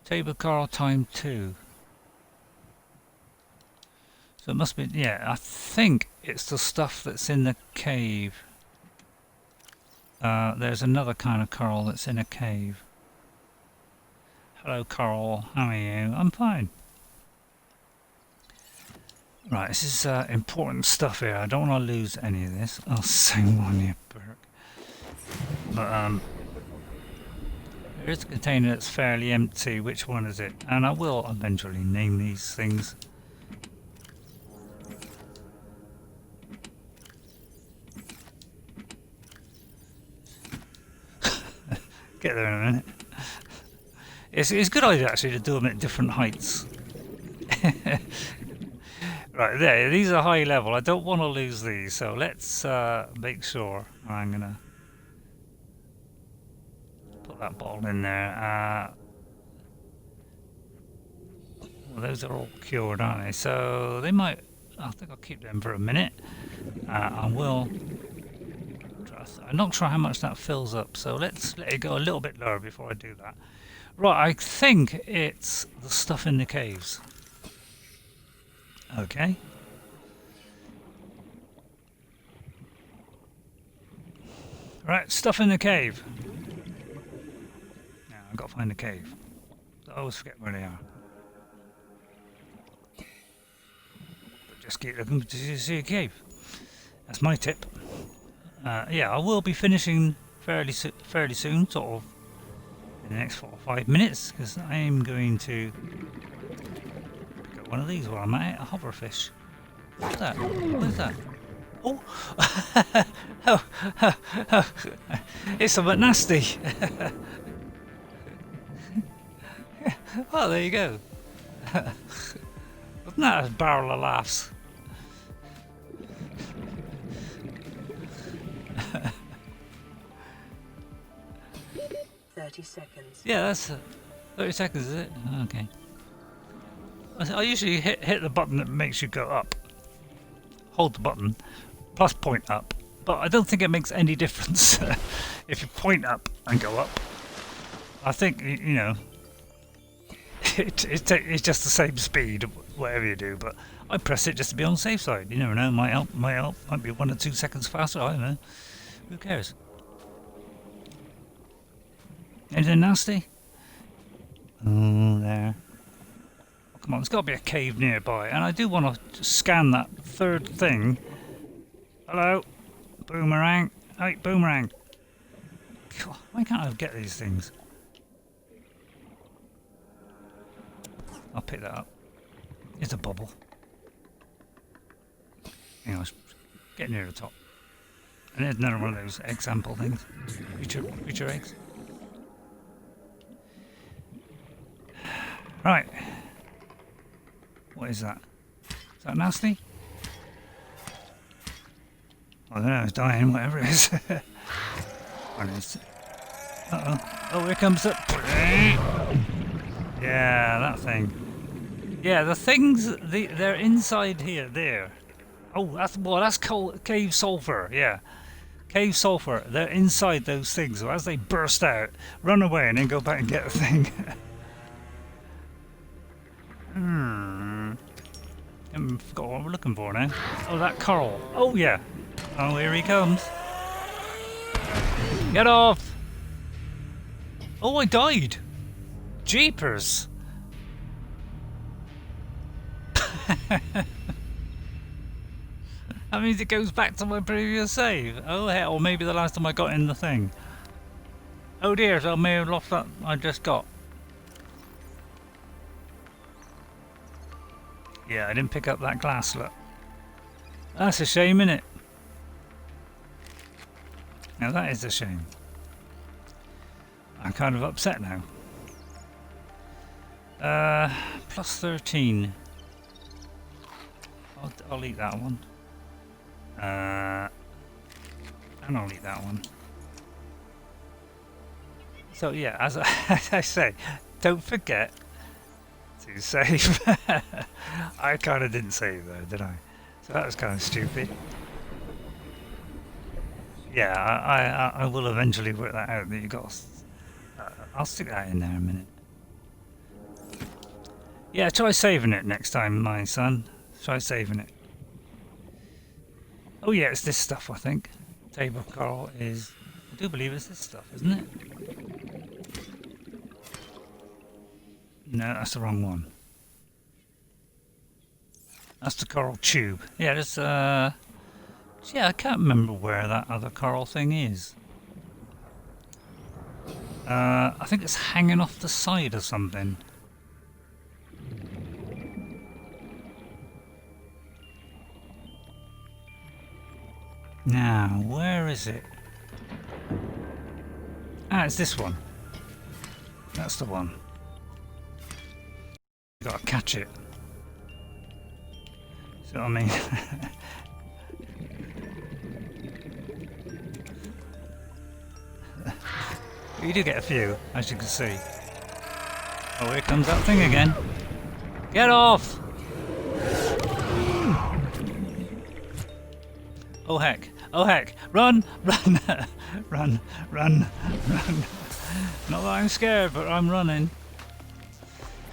Table coral time 2. So it must be, yeah, I think it's the stuff that's in the cave. There's another kind of coral that's in a cave. Hello coral, how are you? I'm fine. Right, this is important stuff here. I don't want to lose any of this. Oh, same one, you Burke. But there is a container that's fairly empty. Which one is it? And I will eventually name these things. Get there in a minute. It's a good idea actually to do them at different heights. Right, there, these are high level. I don't want to lose these, so let's make sure. I'm going to put that bottle in there. Well, those are all cured, aren't they? So they might... I think I'll keep them for a minute. I will... I'm not sure how much that fills up, so let's let it go a little bit lower before I do that. Right, I think it's the stuff in the caves. Okay. Right, stuff in the cave. Now, I've got to find a cave. I always forget where they are. But just keep looking to see a cave. That's my tip. Yeah, I will be finishing fairly soon, sort of in the next 4 or 5 minutes, because I am going to pick up one of these while I'm at it, a hoverfish. What's that? What is that? Oh! It's somewhat nasty. Well, there you go. Wasn't that a barrel of laughs? 30 seconds. Yeah, that's 30 seconds, is it? Okay. I usually hit the button that makes you go up. Hold the button, plus point up. But I don't think it makes any difference if you point up and go up. I think, you know, it's just the same speed, whatever you do. But I press it just to be on the safe side. You never know, might be 1 or 2 seconds faster. I don't know. Who cares? Anything nasty? Oh, there. Oh, come on, there's got to be a cave nearby. And I do want to scan that third thing. Hello? Boomerang. Hey, boomerang. God, why can't I get these things? I'll pick that up. It's a bubble. Hang on, get near the top. And there's another one of those egg sample things. Future eggs. Right. What is that? Is that nasty? I don't know, it's dying, whatever it is. Uh-oh. Oh, here comes the... Yeah, that thing. Yeah, the things, they're inside here, there. Oh, that's cave sulfur, yeah. Cave sulfur, they're inside those things. So as they burst out, run away and then go back and get the thing. I forgot what we're looking for now. Oh, that coral. Oh, yeah. Oh, here he comes. Get off! Oh, I died. Jeepers. That means it goes back to my previous save. Oh, hell, or maybe the last time I got in the thing. Oh dear, so I may have lost that I just got. Yeah, I didn't pick up that glass, look. That's a shame, innit? Now that is a shame. I'm kind of upset now. Plus 13. I'll eat that one. And I'll eat that one. So yeah, as I say, don't forget to save. I kind of didn't save though, did I? So that was kind of stupid. Yeah, I will eventually work that out. That you got. I'll stick that in there a minute. Yeah, try saving it next time, my son. Try saving it. Oh yeah, it's this stuff, I think. Table coral is... I do believe it's this stuff, isn't it? No, that's the wrong one. That's the coral tube. Yeah, there's yeah, I can't remember where that other coral thing is. I think it's hanging off the side or something. Now, where is it? Ah, it's this one. That's the one. You gotta catch it. See what I mean? You do get a few, as you can see. Oh, here comes that thing again. Get off! Oh heck, oh heck, run, run, run, run, run. Not that I'm scared, but I'm running.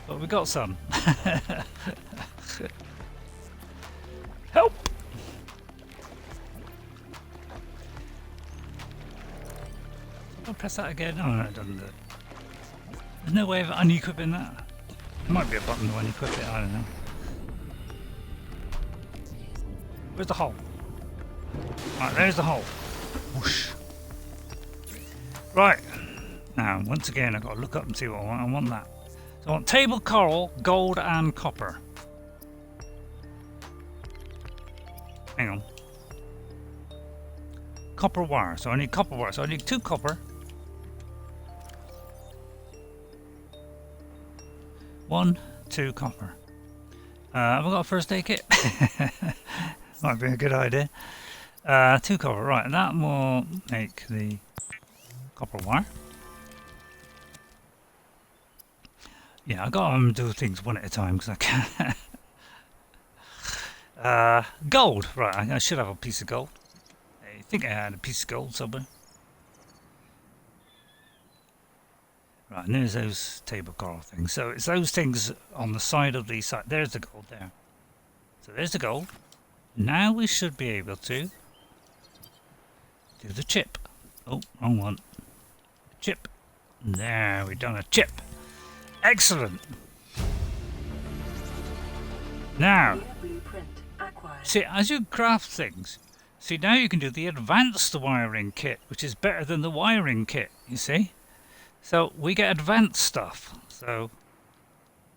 But we got some. Help! I'll press that again. Oh no, it doesn't do it. There's no way of unequipping that. There might be a button to unequip it, I don't know. Where's the hole? Right, there's the hole. Whoosh. Right. Now, once again, I've got to look up and see what I want. I want that. So I want table coral, gold and copper. Hang on. Copper wire. So I need copper wire. So I need 2 copper. 1, 2 copper. Have I got a first aid kit? Might be a good idea. 2 copper. Right, and that will make the copper wire. Yeah, I got to do things one at a time because I can't. Gold. Right, I should have a piece of gold. I think I had a piece of gold somewhere. Right, and there's those table coral things. So it's those things on the side of the side. There's the gold there. So there's the gold. Now we should be able to do the chip. Oh, wrong one. Chip. There, we've done a chip. Excellent. Now, see, as you craft things, see, now you can do the advanced wiring kit, which is better than the wiring kit, you see? So we get advanced stuff. So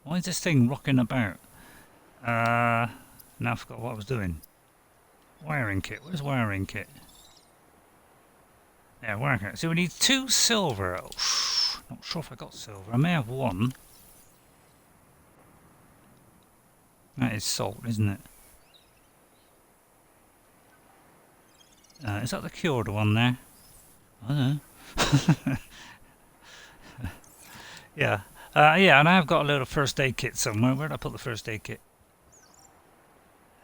why is this thing rocking about? Now I forgot what I was doing. Wiring kit. Where's wiring kit? Yeah, wiring kit. So we need 2 silver. Not sure if I got silver. I may have 1. That is salt, isn't it? Is that the cured one there? I don't know. Yeah. Yeah, and I have got a little first aid kit somewhere. Where did I put the first aid kit?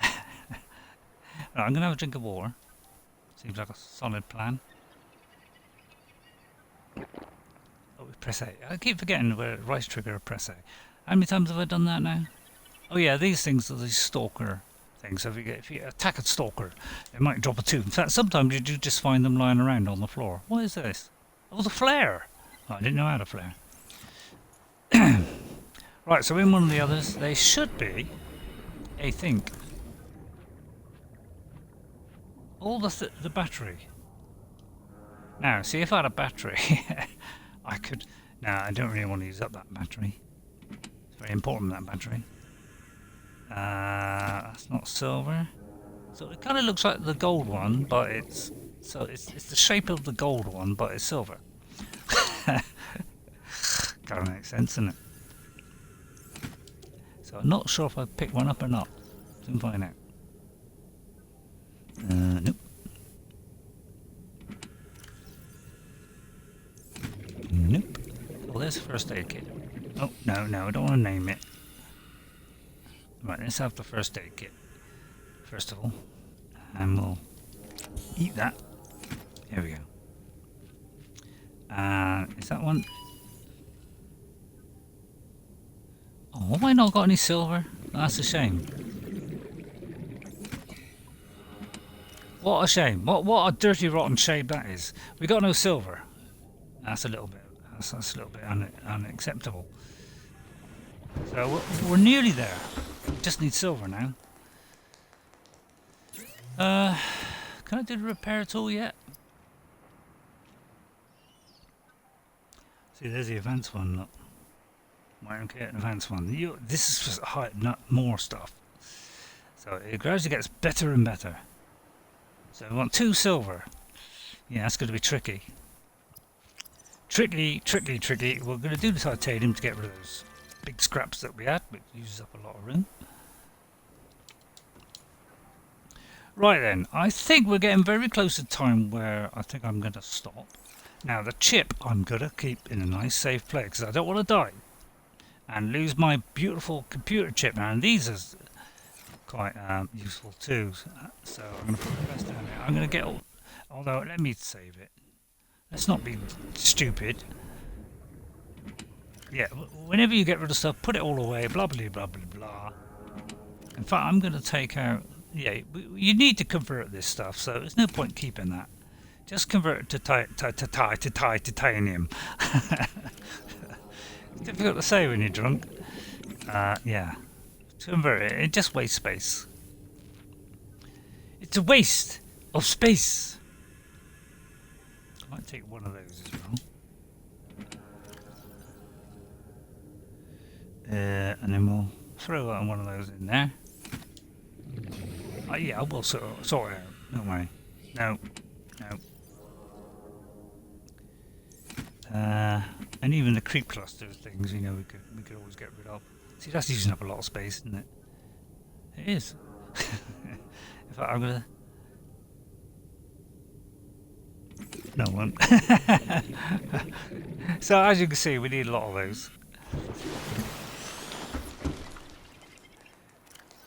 Right, I'm going to have a drink of water. Seems like a solid plan. Oh, we press A. I keep forgetting where right trigger or press A. How many times have I done that now? Oh yeah, these things are these stalker things. So if you attack a stalker, it might drop a 2. In fact, sometimes you do just find them lying around on the floor. What is this? Oh, the flare! Oh, I didn't know how to flare. Right, so in one of the others, they should be, I think, all the battery. Now, see, if I had a battery, I could. Now, I don't really want to use up that battery. It's very important, that battery. That's not silver. So it kind of looks like the gold one, but it's the shape of the gold one, but it's silver. Kind of makes sense, doesn't it? So I'm not sure if I pick one up or not. Soon find out. Nope. Nope. Well, there's a first aid kit. Oh, no, I don't want to name it. Right, let's have the first aid kit. First of all. And we'll eat that. Here we go. Is that one? Oh, have I not got any silver? That's a shame. What a shame. What a dirty, rotten shame that is. We got no silver. That's a little bit. That's a little bit unacceptable. So we're nearly there. We just need silver now. Can I do the repair tool yet? See, there's the advanced one. Look. Wiring kit, advanced one. This is just not more stuff. So it gradually gets better and better. So we want 2 silver. Yeah, that's going to be tricky. Tricky. We're going to do the titanium to get rid of those big scraps that we had, which uses up a lot of room. Right then, I think we're getting very close to time where I think I'm going to stop. Now the chip I'm going to keep in a nice safe place because I don't want to die and lose my beautiful computer chip. Now, and these are quite useful too. So I'm going to put the rest down there. I'm going to get all, although let me save it. Let's not be stupid. Yeah, whenever you get rid of stuff, put it all away, blah blah blah blah blah. In fact, I'm going to take out. Yeah, you need to convert this stuff, so there's no point keeping that. Just convert it to titanium. Difficult to say when you're drunk. Yeah. To invert it, it just wastes space. It's a waste of space. I might take one of those as well. And then we'll throw one of those in there. Yeah, I will sort it out. Don't worry. No. And even the creep cluster things, you know, we could always get rid of. See, that's using up a lot of space, isn't it? It is. In fact, I'm gonna. No one. So as you can see, we need a lot of those.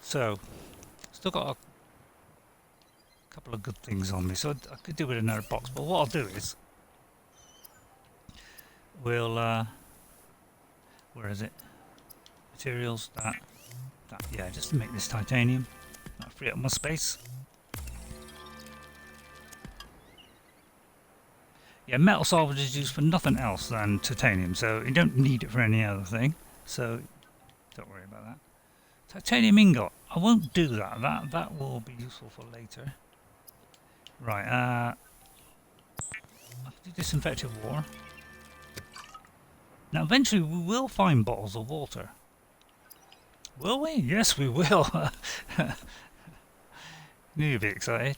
So, still got a couple of good things on me, so I could do with another box. But what I'll do is, we'll where is it? Materials, that, yeah, just to make this titanium. That'll free up my space. Yeah, metal salvage is used for nothing else than titanium, so you don't need it for any other thing. So don't worry about that. Titanium ingot. I won't do that. That will be useful for later. Right. I can do disinfected water. Now, eventually, we will find bottles of water. Will we? Yes, we will. Knew you'd be excited.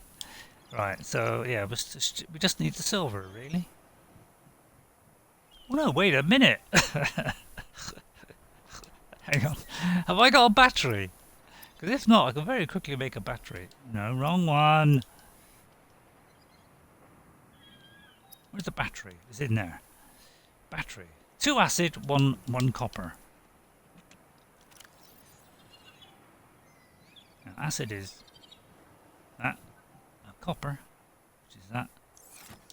Right, so yeah, we just need the silver, really. Oh no, wait a minute! Hang on. Have I got a battery? Because if not, I can very quickly make a battery. No, wrong one! Where's the battery? It's in there. Battery. 2 acid, 1 copper. Now, acid is that. Copper, which is that.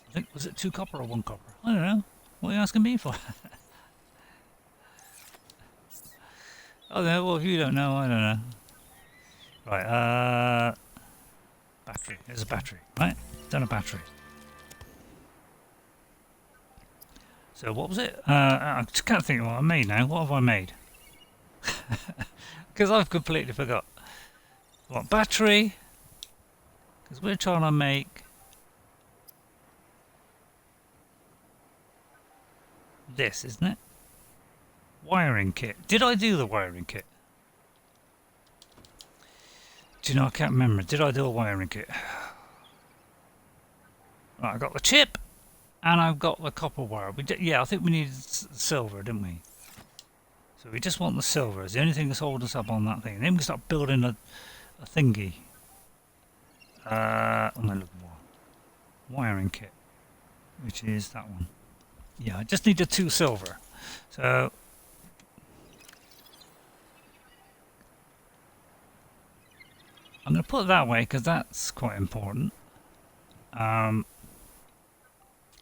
I think, was it 2 copper or 1 copper? I don't know. What are you asking me for? Oh no, well if you don't know, I don't know. Right, battery. There's a battery, right? Done a battery. So what was it? I just can't think of what I made now. What have I made? Because I've completely forgot. What, battery? Because we're trying to make this, isn't it? Wiring kit. Did I do the wiring kit? Do you know, I can't remember. Did I do a wiring kit? Right, I got the chip and I've got the copper wire. Yeah, I think we needed silver, didn't we? So we just want the silver. It's the only thing that's holding us up on that thing. And then we can start building a thingy. What am I looking for? Wiring kit, which is that one. Yeah, I just need the 2 silver. So I'm going to put it that way because that's quite important. Got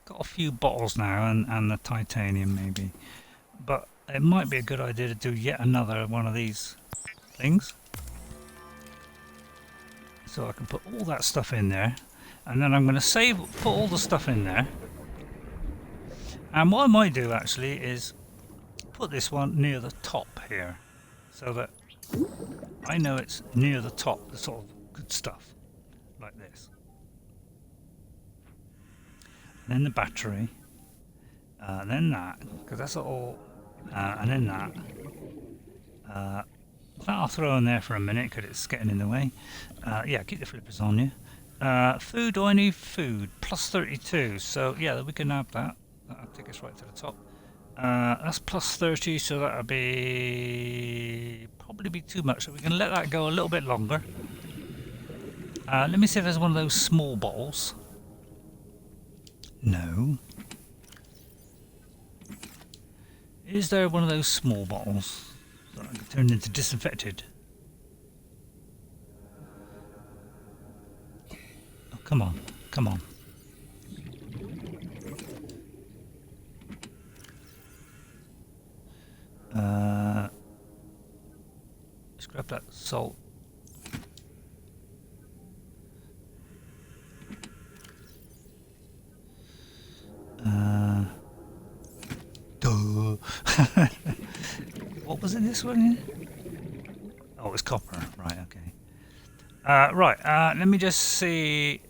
a few bottles now and the titanium maybe, but it might be a good idea to do yet another one of these things. So I can put all that stuff in there, and then I'm going to put all the stuff in there. And what I might do actually is put this one near the top here, so that I know it's near the top, the sort of good stuff, like this. And then the battery, then that, because that's all, and then that. That I'll throw in there for a minute because it's getting in the way. Yeah, keep the flippers on you. Food, do I need food? Plus 32, so yeah, we can have that. That'll take us right to the top. That's plus 30, so that'll probably be too much, so we can let that go a little bit longer. Let me see if there's one of those small bottles. No. Is there one of those small bottles that I can turn into disinfected? Oh, come on, come on. Let's grab that salt. Duh. Was it this one here? Oh, it's copper. Right, okay. Let me just see.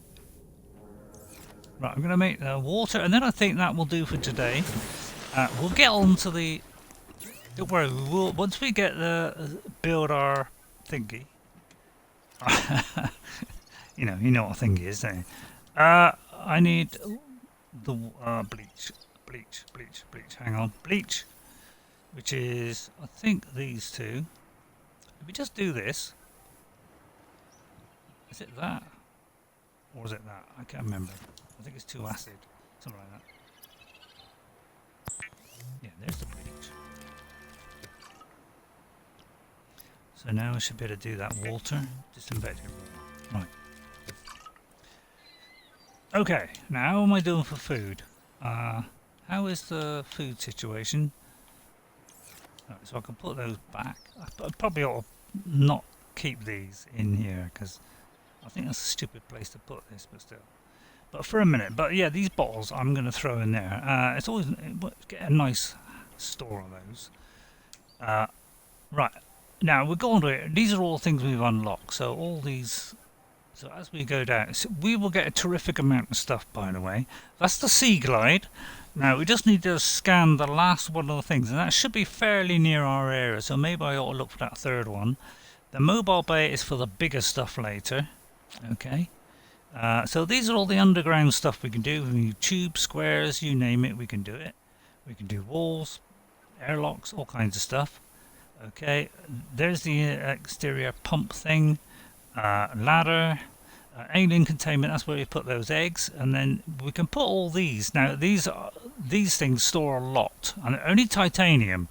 Right, I'm going to make the water, and then I think that will do for today. We'll get on to the... Don't worry, once we get the build our thingy. you know what a thingy is, don't you? I need the bleach. Hang on, bleach, which is I think these two. If we just do this, is it that, or is it that? I can't remember. I think it's 2 acid, something like that. Yeah, there's the bleach. So now I should be able to do that water, disinfected water. Right. Okay, now how am I doing for food? How is the food situation? Right, so I can put those back. I probably ought to not keep these in here because I think that's a stupid place to put this, but still. But for a minute, but yeah, these bottles I'm going to throw in there. It's always get a nice store of those. Right, now we're going to it. These are all things we've unlocked. So all these. So as we go down, we will get a terrific amount of stuff, by the way. That's the Sea Glide. Now, we just need to scan the last one of the things, and that should be fairly near our area, so maybe I ought to look for that third one. The Mobile Bay is for the bigger stuff later. Okay. So these are all the underground stuff we can do. We can do tubes, squares, you name it, we can do it. We can do walls, airlocks, all kinds of stuff. Okay, there's the exterior pump thing. Ladder, alien containment, that's where we put those eggs, and then we can put all these. Now these things store a lot, and only titanium.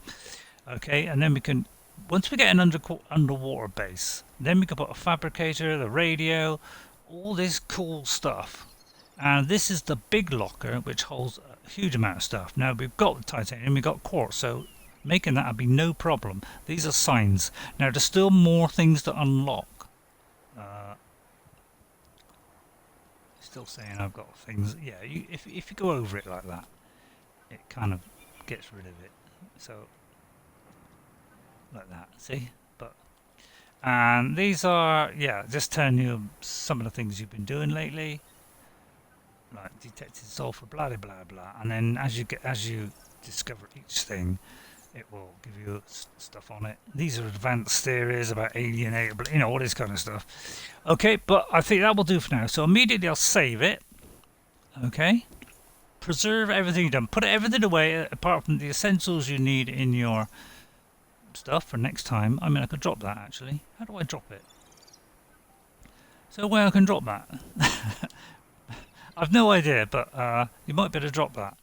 Okay, and then we can, once we get an underwater base, then we can put a fabricator, the radio, all this cool stuff. And this is the big locker, which holds a huge amount of stuff. Now we've got the titanium, we've got quartz, so making that would be no problem. These are signs. Now there's still more things to unlock. Still saying I've got things. Yeah, if you go over it like that, it kind of gets rid of it. So like that, see? And these are, yeah, just telling you some of the things you've been doing lately, like detected sulfur, blah blah blah blah. And then as you discover each thing, it will give you stuff on it. These are advanced theories about alien, all this kind of stuff. Okay, but I think that will do for now. So immediately I'll save it. Okay. Preserve everything you've done. Put everything away apart from the essentials you need in your stuff for next time. I mean, I could drop that actually. How do I drop it? Is there a way I can drop that? I've no idea, but you might be able to drop that.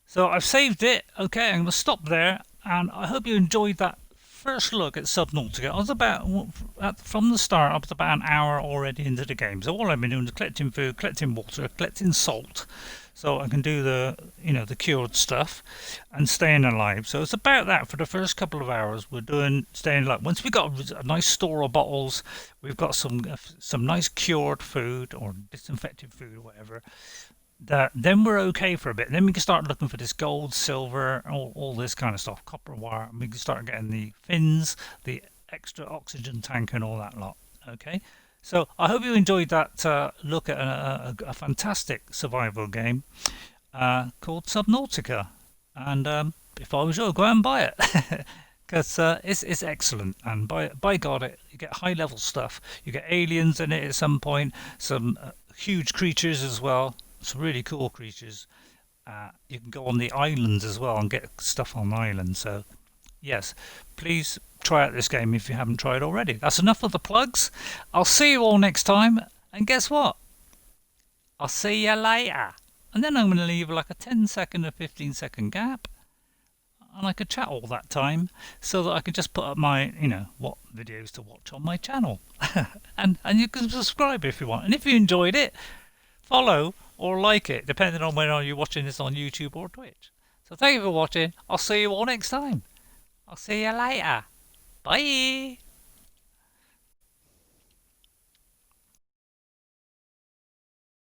So I've saved it. Okay, I'm going to stop there. And I hope you enjoyed that first look at Subnautica. I was from the start, I was about an hour already into the game. So all I've been doing is collecting food, collecting water, collecting salt, so I can do the cured stuff and staying alive. So it's about that for the first couple of hours. We're doing staying alive. Once we got a nice store of bottles, we've got some nice cured food or disinfected food or whatever. Then we're okay for a bit. Then we can start looking for this gold, silver, all this kind of stuff, copper wire, and we can start getting the fins, the extra oxygen tank, and all that lot. Okay, so I hope you enjoyed that look at a fantastic survival game called Subnautica. And if I was you, I'd go out and buy it because it's excellent. And by God, you get high level stuff. You get aliens in it at some point, some huge creatures as well. Some really cool creatures. You can go on the islands as well and get stuff on the island. So yes, please try out this game if you haven't tried already. That's enough of the plugs. I'll see you all next time, and guess what, I'll see you later. And then I'm going to leave like a 10-second or 15-second gap, and I could chat all that time so that I could just put up my what videos to watch on my channel. and you can subscribe if you want, and if you enjoyed it, follow or like it, depending on whether you're watching this on YouTube or Twitch. So thank you for watching. I'll see you all next time. I'll see you later. Bye.